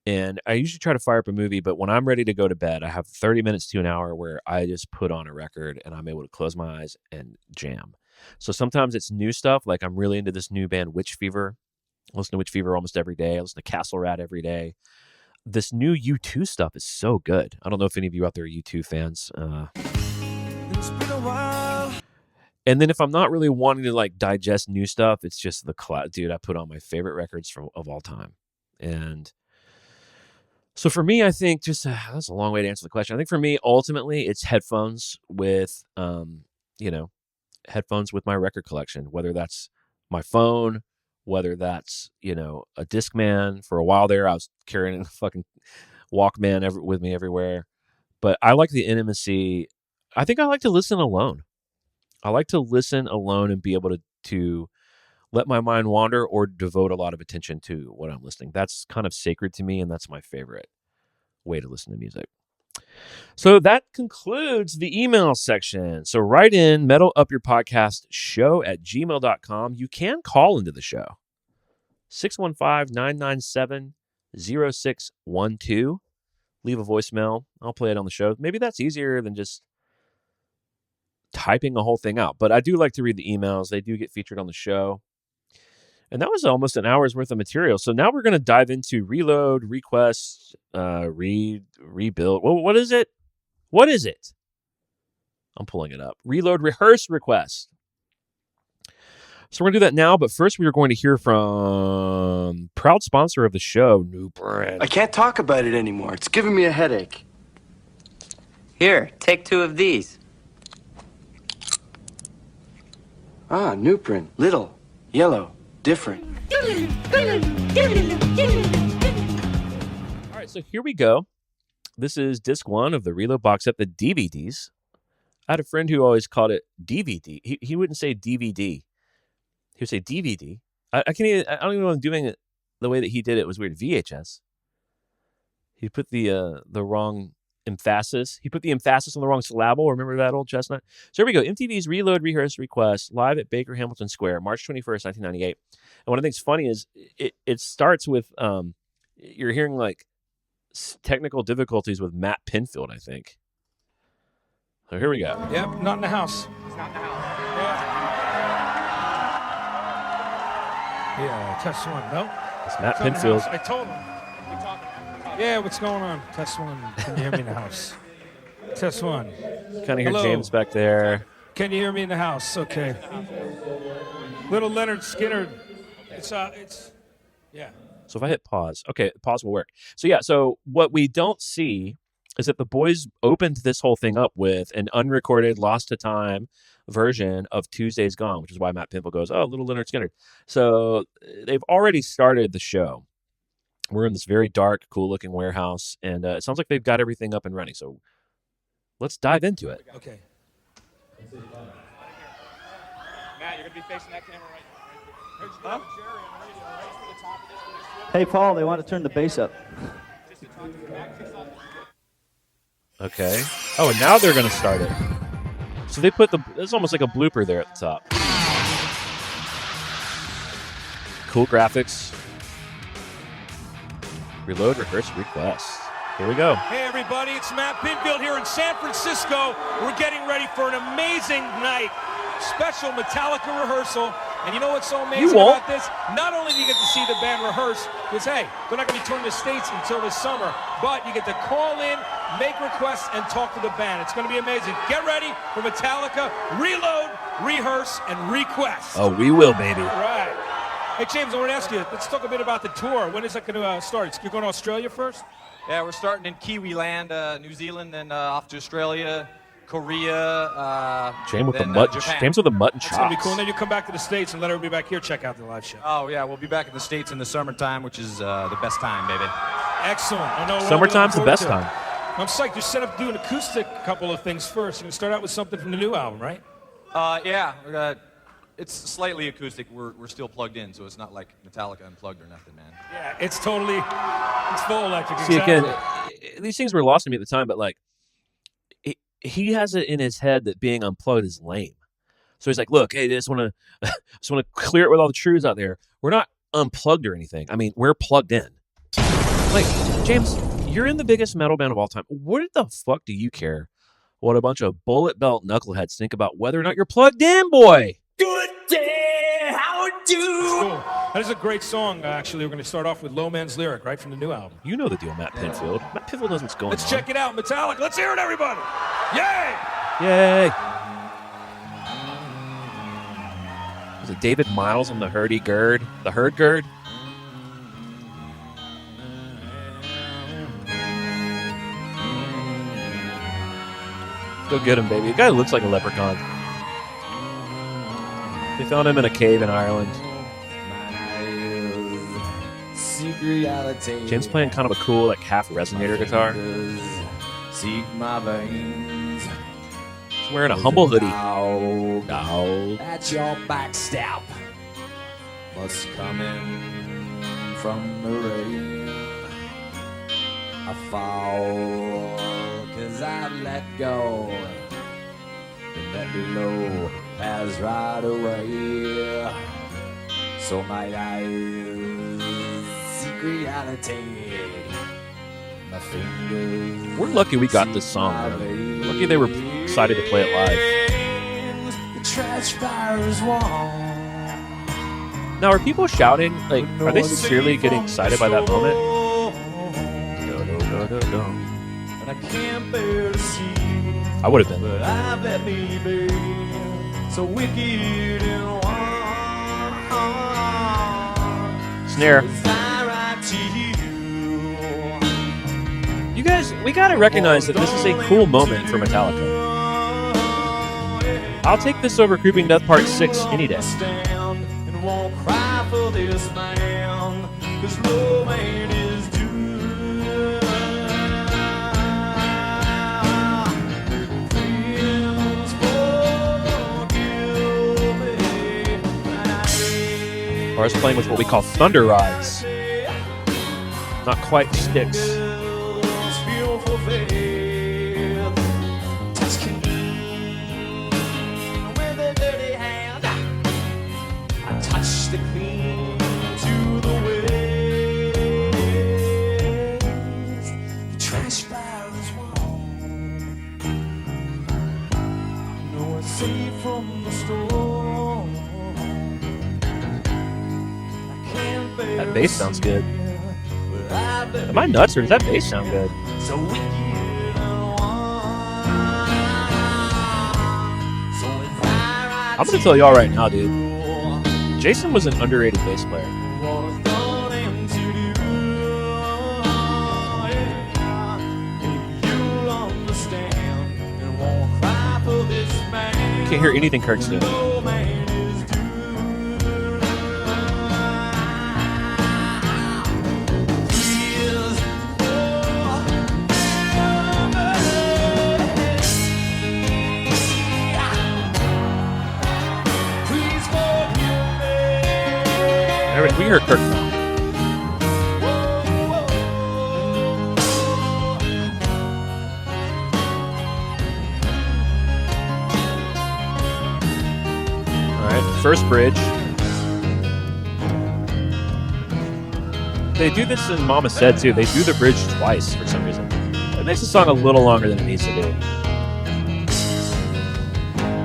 And I usually try to fire up a movie, but when I'm ready to go to bed, I have 30 minutes to an hour where I just put on a record and I'm able to close my eyes and jam. So sometimes it's new stuff. Like I'm really into this new band, Witch Fever. I listen to Witch Fever almost every day. I listen to Castle Rat every day. This new U2 stuff is so good. I don't know if any of you out there are U2 fans. It's been a while. And then if I'm not really wanting to like digest new stuff, it's just the dude. I put on my favorite records of all time. And so for me, I think that's a long way to answer the question. I think for me, ultimately, it's headphones with, headphones with my record collection, whether that's my phone, whether that's, a Discman. For a while there, I was carrying a fucking Walkman with me everywhere. But I like the intimacy. I think I like to listen alone. I like to listen alone and be able to let my mind wander or devote a lot of attention to what I'm listening. That's kind of sacred to me, and that's my favorite way to listen to music. So that concludes the email section. So write in metalupyourpodcastshow@gmail.com. You can call into the show. 615-997-0612. Leave a voicemail. I'll play it on the show. Maybe that's easier than just typing a whole thing out. But I do like to read the emails. They do get featured on the show. And that was almost an hour's worth of material. So now we're going to dive into reload, request, rebuild. What is it? What is it? I'm pulling it up. Reload, rehearse, request. So we're going to do that now. But first, we are going to hear from proud sponsor of the show, New Brand. I can't talk about it anymore. It's giving me a headache. Here, take 2 of these. Ah, new print. Little. Yellow. Different. All right, so here we go. This is disc 1 of the Reload box set, the DVDs. I had a friend who always called it DVD. He wouldn't say DVD. He would say DVD. I don't even know if I'm doing it the way that he did it. It was weird. VHS. He put the wrong emphasis. He put the emphasis on the wrong syllable. Remember that old chestnut? So here we go. MTV's Reload, Rehearse, Request, live at Baker Hamilton Square, March 21st, 1998. And what I think is funny is it starts with, you're hearing like technical difficulties with Matt Pinfield, I think. So here we go. Yep, not in the house. He's not in the house. Yeah, test 1. No. It's Matt It's not in the Pinfield. house. I told him. Yeah, what's going on? Test 1. Can you hear me in the house? Test 1. Kind of hear Hello. James back there. Can you hear me in the house? Okay. Little Leonard Skinner. Yeah. So if I hit pause, okay, pause will work. So yeah, so what we don't see is that the boys opened this whole thing up with an unrecorded, lost to time version of Tuesday's Gone, which is why Matt Pinfield goes, oh, Little Leonard Skinner. So they've already started the show. We're in this very dark, cool-looking warehouse, and it sounds like they've got everything up and running. So let's dive into it. Okay. Matt, you're going to be facing that camera right now. Hey, Paul, they want to turn the bass up. Okay. Oh, and now they're going to start it. So they put it's almost like a blooper there at the top. Cool graphics. Reload, rehearse, request. Here we go. Hey, everybody, it's Matt Pinfield here in San Francisco. We're getting ready for an amazing night. Special Metallica rehearsal. And you know what's so amazing about this? Not only do you get to see the band rehearse, because, hey, they're not going to be touring the States until this summer, but you get to call in, make requests, and talk to the band. It's going to be amazing. Get ready for Metallica Reload, Rehearse, and Request. Oh, we will, baby. All right. Hey, James, I want to ask you, let's talk a bit about the tour. When is that going to start? You're going to Australia first? Yeah, we're starting in Kiwi Land, New Zealand, then off to Australia, Korea, James with the then, mutton. Japan. James with the mutton It's going to be chops. cool. And then you come back to the States and let everybody back here check out the live show. Oh, yeah, we'll be back in the States in the summertime, which is the best time, baby. Excellent. I know Summertime's the best time. I'm psyched. You're set up to do an acoustic couple of things first. You're going to start out with something from the new album, right? Yeah, it's slightly acoustic. We're still plugged in, so it's not like Metallica Unplugged or nothing, man. Yeah, it's full electric. See, exactly. again, these things were lost to me at the time, but like, he has it in his head that being unplugged is lame. So he's like, look, hey, I just want to clear it with all the truths out there. We're not unplugged or anything. I mean, we're plugged in. Like, James, you're in the biggest metal band of all time. What the fuck do you care what a bunch of bullet belt knuckleheads think about whether or not you're plugged in, boy? Good day, how do? Cool. That is a great song, actually. We're going to start off with Low Man's Lyric, right from the new album. You know the deal, Matt Pinfield. Matt Pinfield knows what's going on. Let's check it out, Metallica. Let's hear it, everybody. Yay! Yay! Was it David Miles on the hurdy-gurd? The herd-gurd? Go get him, baby. The guy looks like a leprechaun. They found him in a cave in Ireland. James playing kind of a cool, like, half resonator guitar. He's wearing a Humble hoodie. At your backstep, what's coming from the rain? I fall 'cause I let go, and that below has right away. So my eyes seek reality. My fingers. We're lucky we got this song, man. We're lucky they were excited to play it live. The trash fire is warm. Now, are people shouting? Like, are they sincerely getting excited by that moment? And I can't bear to see. I would have been. But I let me be so wicked and wild. Snare. You guys, we gotta recognize that this is a cool moment for Metallica. I'll take this over Creeping Death Part 6 any day. And won't cry for this man, 'cause no man is due. Or I was playing with what we call thunder rods. Not quite sticks. That bass sounds good. Am I nuts or does that bass sound good? I'm gonna tell y'all right now, dude. Jason was an underrated bass player. Can't hear anything Kirk's doing. We heard Kirk now. Alright, first bridge. They do this in Mama Said too. They do the bridge twice for some reason. It makes the song a little longer than it needs to be.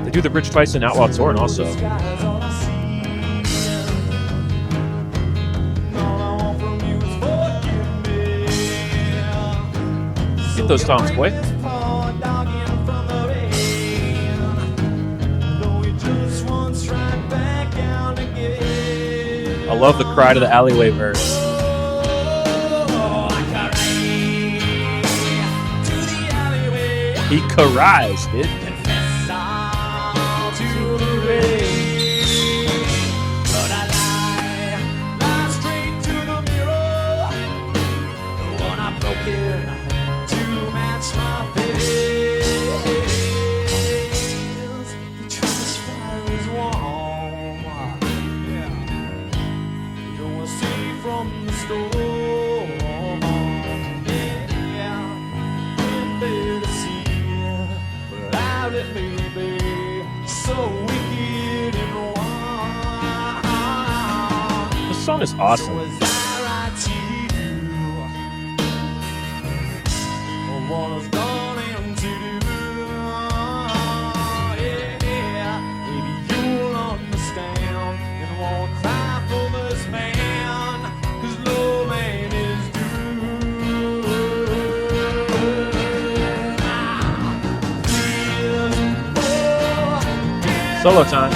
They do the bridge twice in Outlaw Torn also. Get those toms, boy. I love the cry to the alleyway verse. He cries, dude. This song is awesome. Solo time.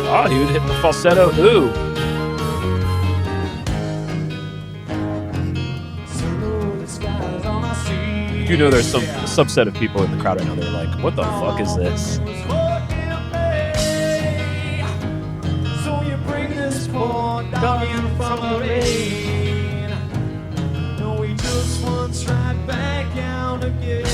Oh, he would hit the falsetto. Ooh. You know there's some subset of people in the crowd right now that are like, what the fuck is this? So you bring this poor dog in from the rain. No, we just want right back down again.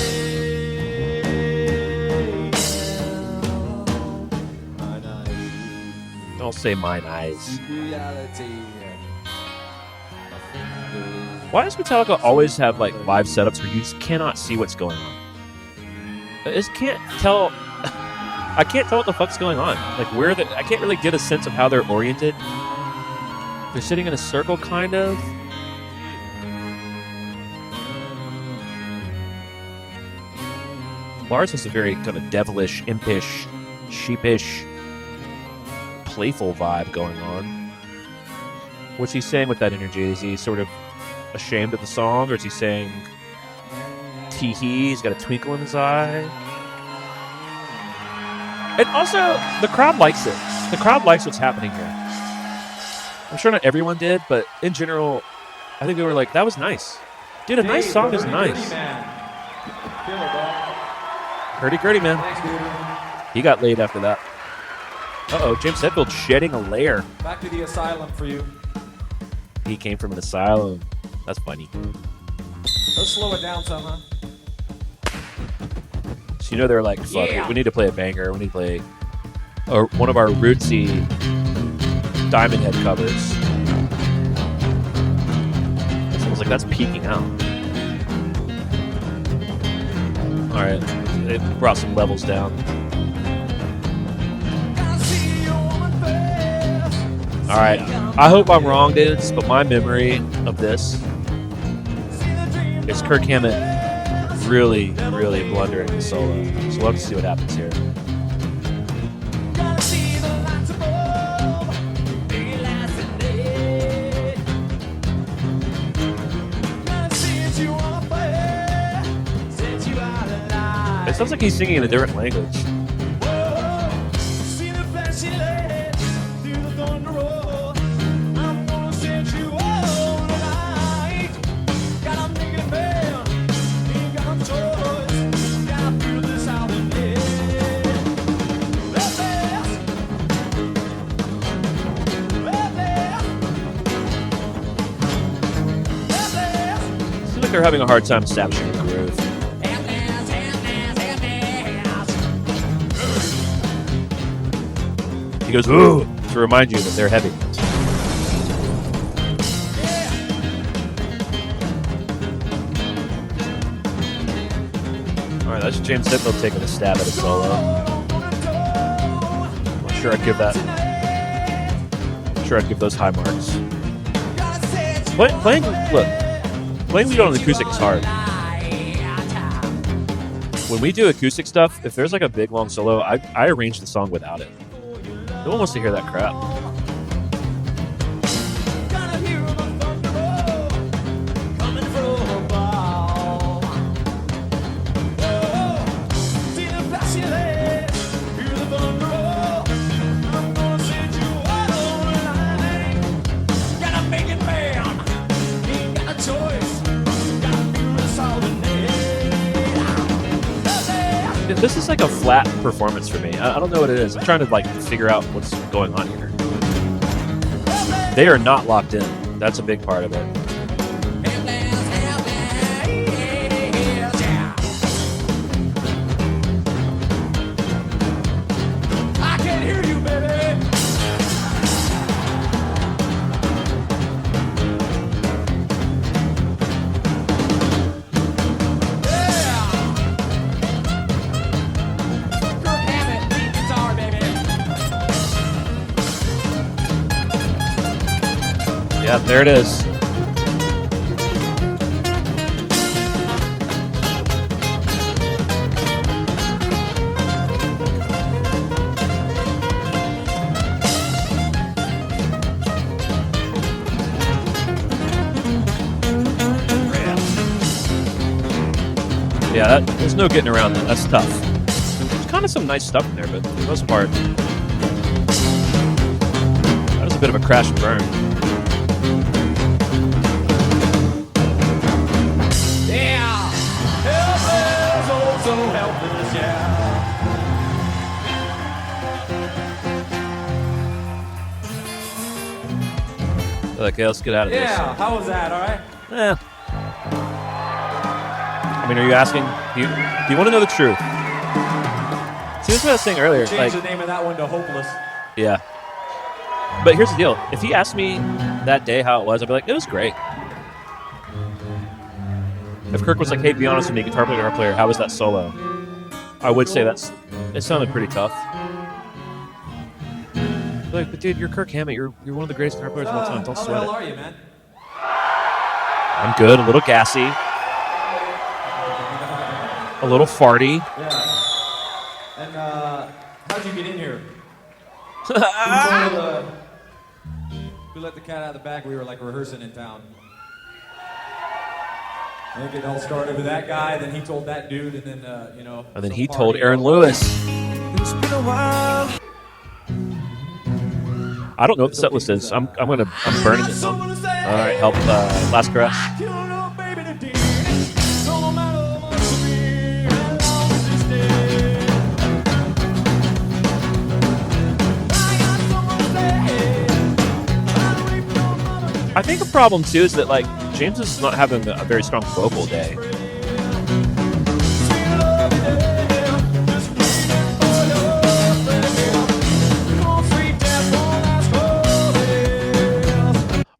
Don't say mine eyes. Why does Metallica always have like live setups where you just cannot see what's going on? I just can't tell. I can't tell what the fuck's going on. Like I can't really get a sense of how they're oriented. They're sitting in a circle, kind of. Lars has a very kind of devilish, impish, sheepish, playful vibe going on. What's he saying with that energy? Is he sort of ashamed of the song, or is he saying tee-hee, he's got a twinkle in his eye? And also, the crowd likes it. The crowd likes what's happening here. I'm sure not everyone did, but in general, I think they were like, that was nice. Dude, a nice song is nice. Hurdy-gurdy, man. He got laid after that. Uh-oh, James Hetfield shedding a layer. Back to the asylum for you. He came from an asylum. That's funny. Let's slow it down some, huh? So you know they're like, fuck it, we need to play a banger. We need to play one of our rootsy Diamond Head covers. Sounds like that's peaking out. All right, they brought some levels down. All right, I hope I'm wrong, dudes, but my memory of this is Kirk Hammett really, really blundering the solo. So we'll have to see what happens here. It sounds like he's singing in a different language. They're having a hard time establishing the groove. He goes, ooh, to remind you that they're heavy. All right, that's James Hetfield taking a stab at a solo. I'm sure I'd give that. I'm sure I'd give those high marks. Playing lead on an acoustic is hard. When we do acoustic stuff, if there's like a big long solo, I arrange the song without it. No one wants to hear that crap. This is like a flat performance for me. I don't know what it is. I'm trying to like figure out what's going on here. They are not locked in. That's a big part of it. I can hear you, baby. Yeah, there it is. Yeah, there's no getting around that. That's tough. There's kind of some nice stuff in there, but for the most part, that was a bit of a crash and burn. Yeah, helpless, oh so helpless, yeah. Okay, let's get out of this. Yeah, how was that? All right. I mean, are you asking? Do you want to know the truth? See, this is what I was saying earlier. Change the name of that one to Hopeless. Yeah. But here's the deal. If he asked me that day how it was, I'd be like, it was great. If Kirk was like, hey, be honest with me, guitar player, how was that solo? I would say it sounded pretty tough. Like, but dude, you're Kirk Hammett. You're one of the greatest guitar players of all time. Don't sweat it. How the hell are you, man? I'm good. A little gassy. A little farty. Yeah. And how'd you get in here? Who let the cat out of the bag? We were like rehearsing in town. I think it all started with that guy. Then he told that dude, and then And then he told Aaron Lewis. It's been a while. I don't know what the set list is. I'm burning it. All right, help. Last caress. I think a problem too is that like James is not having a very strong vocal day.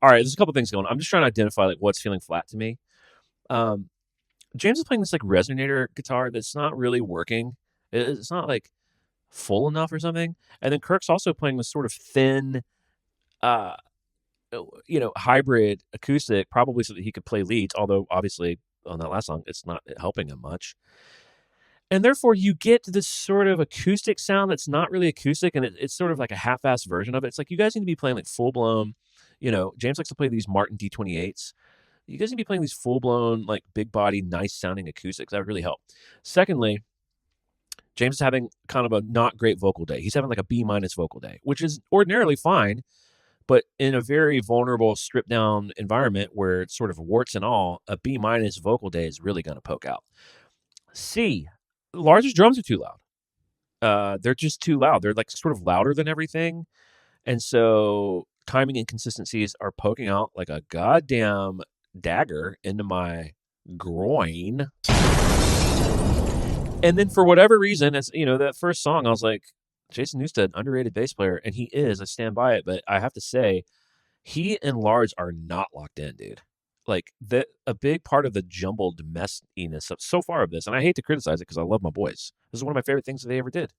All right, there's a couple things going on. I'm just trying to identify like what's feeling flat to me. James is playing this like resonator guitar that's not really working. It's not like full enough or something. And then Kirk's also playing this sort of thin, hybrid acoustic, probably so that he could play leads. Although obviously on that last song, it's not helping him much. And therefore, you get this sort of acoustic sound that's not really acoustic, and it's sort of like a half-assed version of it. It's like you guys need to be playing like full-blown. James likes to play these Martin D28s. You guys need to be playing these full-blown, like, big-body, nice-sounding acoustics. That would really help. Secondly, James is having kind of a not great vocal day. He's having like a B- vocal day, which is ordinarily fine, but in a very vulnerable, stripped-down environment where it's sort of warts and all, a B- vocal day is really going to poke out. C, Lars's drums are too loud. They're just too loud. They're like sort of louder than everything. And so timing inconsistencies are poking out like a goddamn dagger into my groin. And then for whatever reason, as that first song, I was like, Jason Newsted, underrated bass player, and he is. I stand by it, but I have to say, he and Lars are not locked in, dude. Like a big part of the jumbled messiness so far of this, and I hate to criticize it because I love my boys. This is one of my favorite things that they ever did.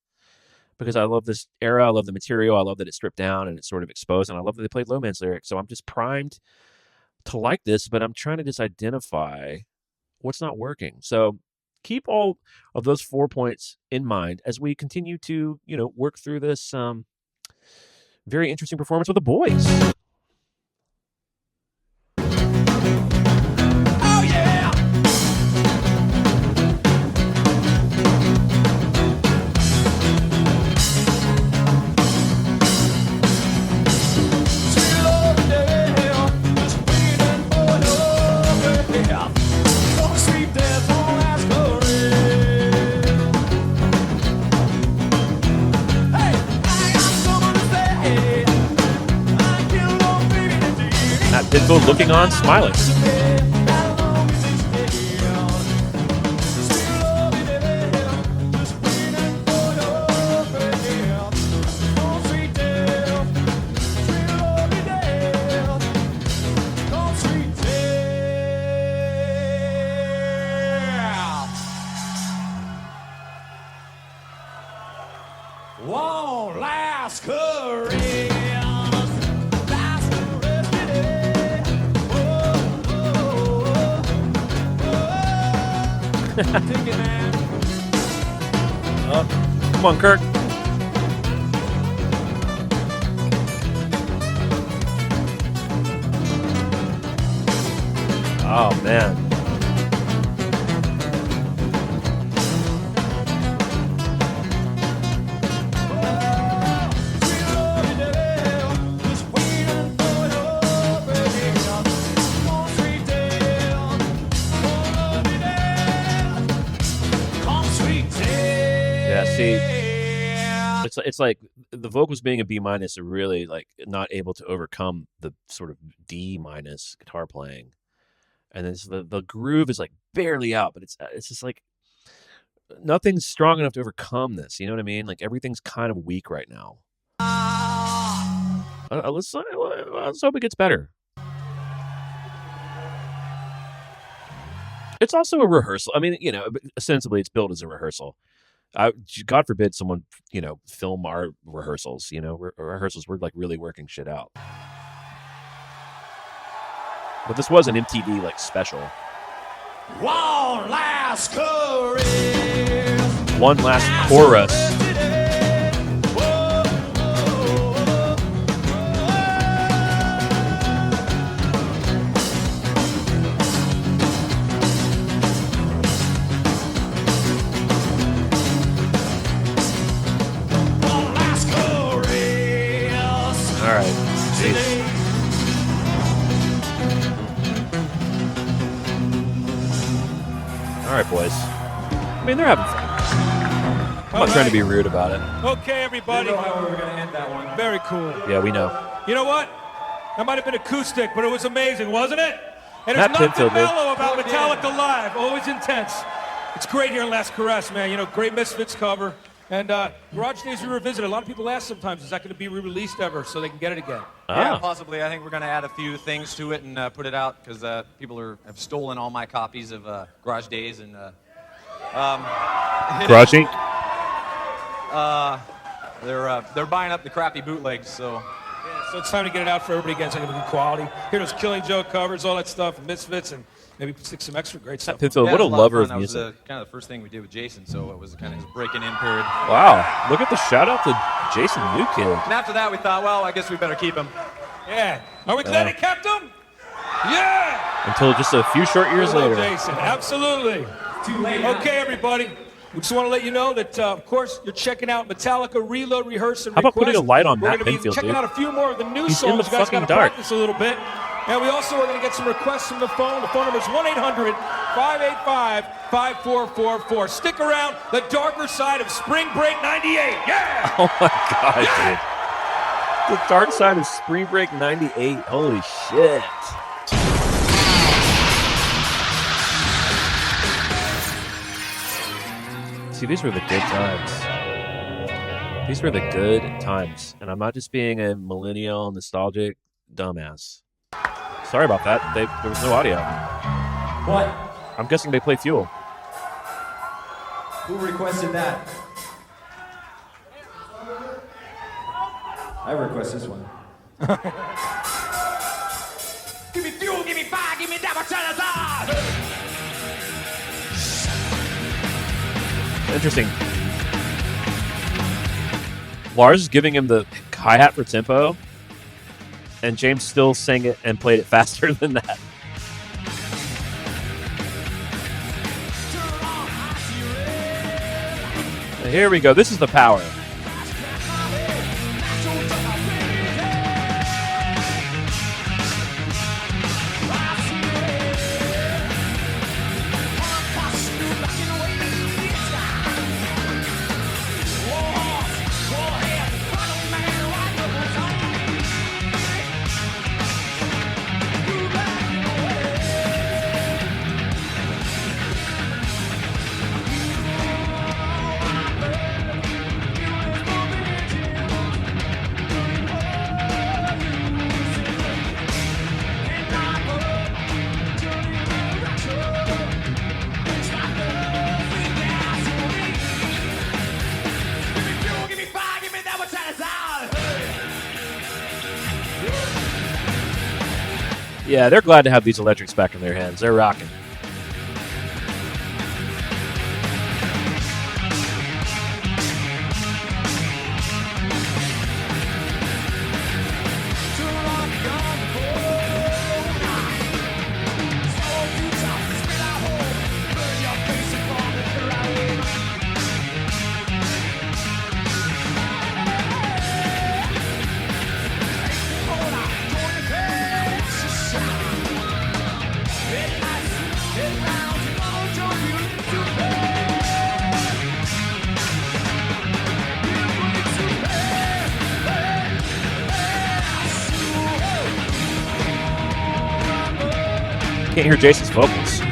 Because I love this era, I love the material, I love that it's stripped down and it's sort of exposed, and I love that they played Low Man's lyrics. So I'm just primed to like this, but I'm trying to just identify what's not working. So keep all of those 4 points in mind as we continue to, work through this very interesting performance with the boys. Ditko looking on, smiling. Won't last career. Take it, man. Come on, Kirk. Oh, man. See, it's like the vocals being a B- are really like not able to overcome the sort of D- guitar playing, and then the groove is like barely out, but it's just like nothing's strong enough to overcome this. You know what I mean? Like everything's kind of weak right now. Let's hope it gets better. It's also a rehearsal. I mean, ostensibly it's billed as a rehearsal. God forbid someone, film our rehearsals. Rehearsals, we're like really working shit out. But this was an MTV like special. One last chorus. One last chorus. All right. Jeez. All right, boys. I mean, they're having fun. I'm not trying to be rude about it. Okay, everybody. We know how we were going to end that one. Very cool. Yeah, we know. You know what? That might have been acoustic, but it was amazing, wasn't it? And Matt there's nothing Pinfield did. mellow about Metallica Live. Always intense. It's great here in Last Caress, man. Great Misfits cover. And Garage Days Revisited. A lot of people ask sometimes, is that going to be re-released ever so they can get it again? Yeah, possibly. I think we're going to add a few things to it and put it out because people have stolen all my copies of Garage Days and Garage Inc. They're buying up the crappy bootlegs, so. So it's time to get it out for everybody again. It's going to be good quality. Hear those Killing Joke covers, all that stuff, and Misfits, and maybe stick some extra great stuff. Pinfield, what a lover of music. That was kind of the first thing we did with Jason, so it was kind of his breaking in period. Wow, look at the shout out to Jason Newkid. And after that, we thought, well, I guess we better keep him. Yeah. Are we glad he kept him? Yeah. Until just a few short years later. Jason, absolutely. Okay, everybody. We just want to let you know that, of course, you're checking out Metallica Reload, Rehearse, and How about Request. putting a light on We're Matt going to be Pinfield, checking dude? out a few more of the new He's in songs. the You guys got to fucking dark. practice a little bit. And we also are going to get some requests from the phone. The phone number is 1-800-585-5444. Stick around. The darker side of Spring Break 98. Yeah! Oh my god, dude. The dark side of Spring Break 98. Holy shit. See, these were the good times. These were the good times. And I'm not just being a millennial, nostalgic dumbass. Sorry about that. There was no audio. What? I'm guessing they play Fuel. Who requested that? I request this one. Give me fuel, give me fire, give me that much Interesting. Lars is giving him the hi-hat for tempo, and James still sang it and played it faster than that. Here we go. This is the power. Yeah, they're glad to have these electrics back in their hands. They're rocking. Can't hear Jason's vocals.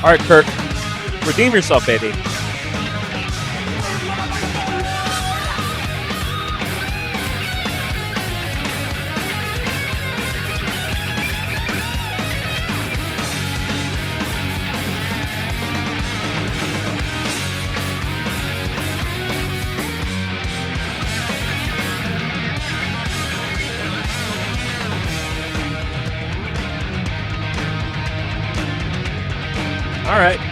All right, Kirk, redeem yourself, baby. All right.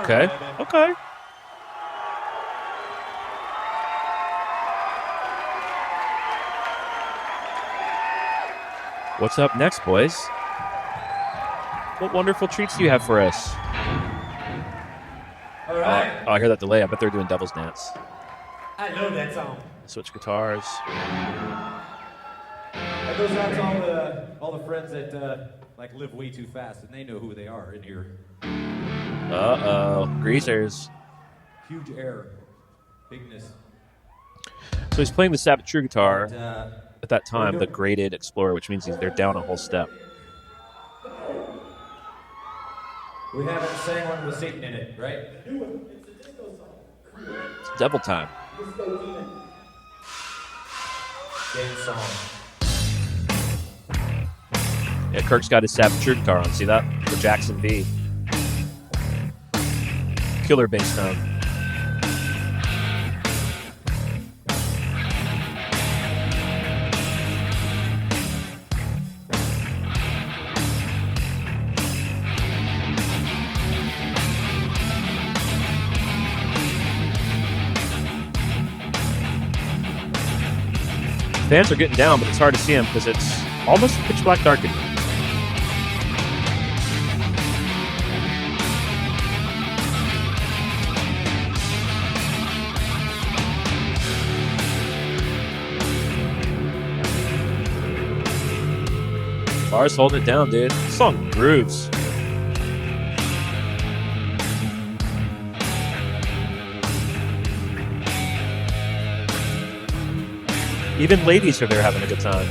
Okay. Okay. What's up next, boys? What wonderful treats do you have for us? All right. Oh, I hear that delay. I bet they're doing Devil's Dance. I love that song. Switch guitars. That goes out to all the friends that like live way too fast, and they know who they are in here. Uh-oh. Greasers. Huge air. Bigness. So he's playing the Sabbath True guitar. But, At that time, the graded Explorer, which means they're down a whole step. we haven't sang one with Satan in it, right? It's devil time. Dance song. Yeah, Kirk's got his Sabbath True guitar on. See that? The Jackson V. Killer bass tone. Fans are getting down, but it's hard to see them because it's almost pitch black dark in here. Bars holding it down, dude. This song grooves. Even ladies are there having a good time.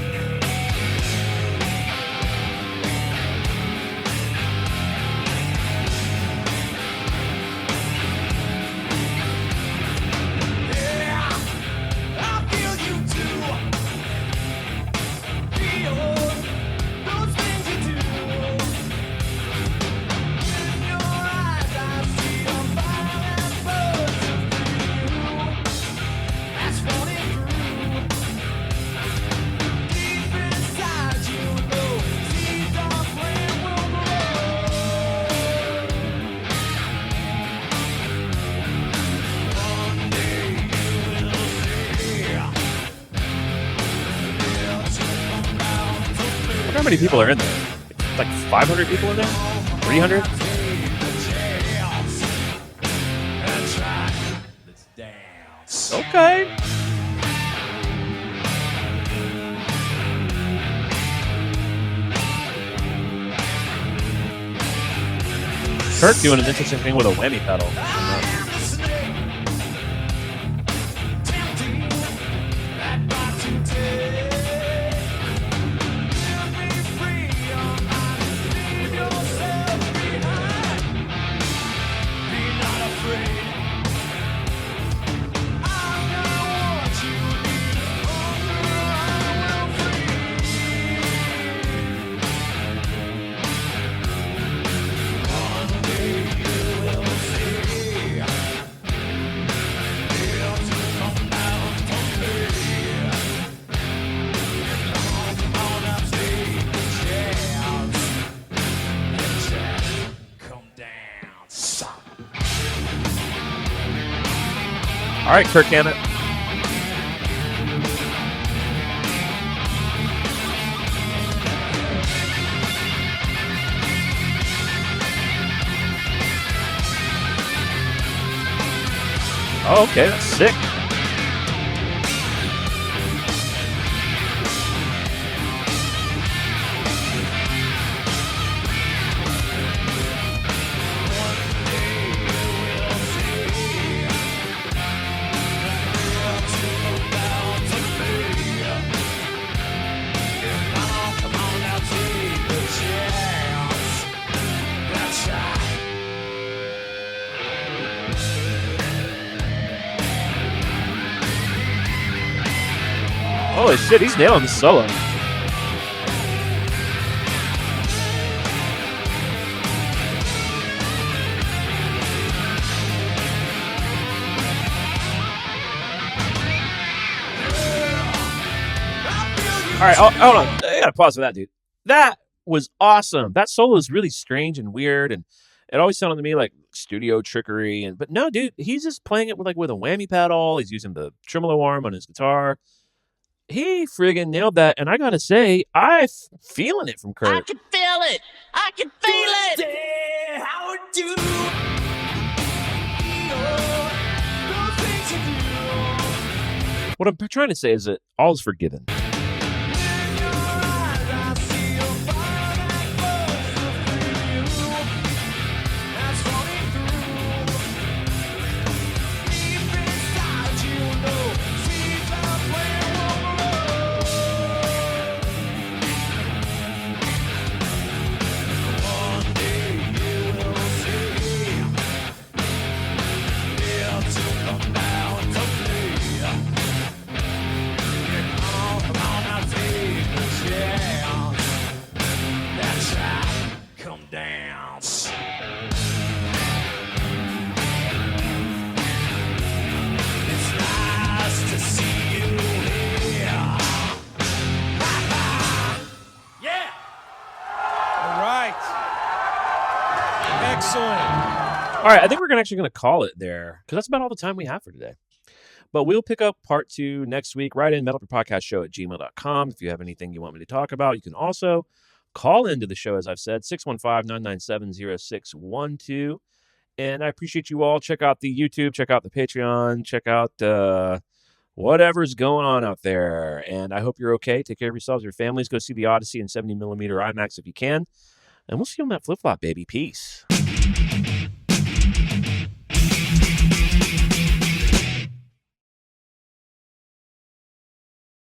How many people are in there? Like 500 people in there? 300? Let's dance. Okay. Kirk doing an interesting thing with a whammy pedal. All right, Kirk Hammett. Oh, okay, that's sick. Holy shit, he's nailing the solo. All right, hold on. I gotta pause for that, dude. That was awesome. That solo is really strange and weird, and it always sounded to me like studio trickery. But no, dude, he's just playing it with a whammy pedal. He's using the tremolo arm on his guitar. He friggin' nailed that, and I gotta say, I'm feeling it from Kurt. I can feel it. I can feel it. How do What I'm trying to say is that all is forgiven. All right, I think we're actually going to call it there because that's about all the time we have for today. But we'll pick up part 2 next week. Write in metalupyourpodcastshow@gmail.com if you have anything you want me to talk about. You can also call into the show, as I've said, 615-997-0612. And I appreciate you all. Check out the YouTube, check out the Patreon, check out whatever's going on out there. And I hope you're okay. Take care of yourselves, your families. Go see the Odyssey in 70mm IMAX if you can. And we'll see you on that flip-flop, baby. Peace.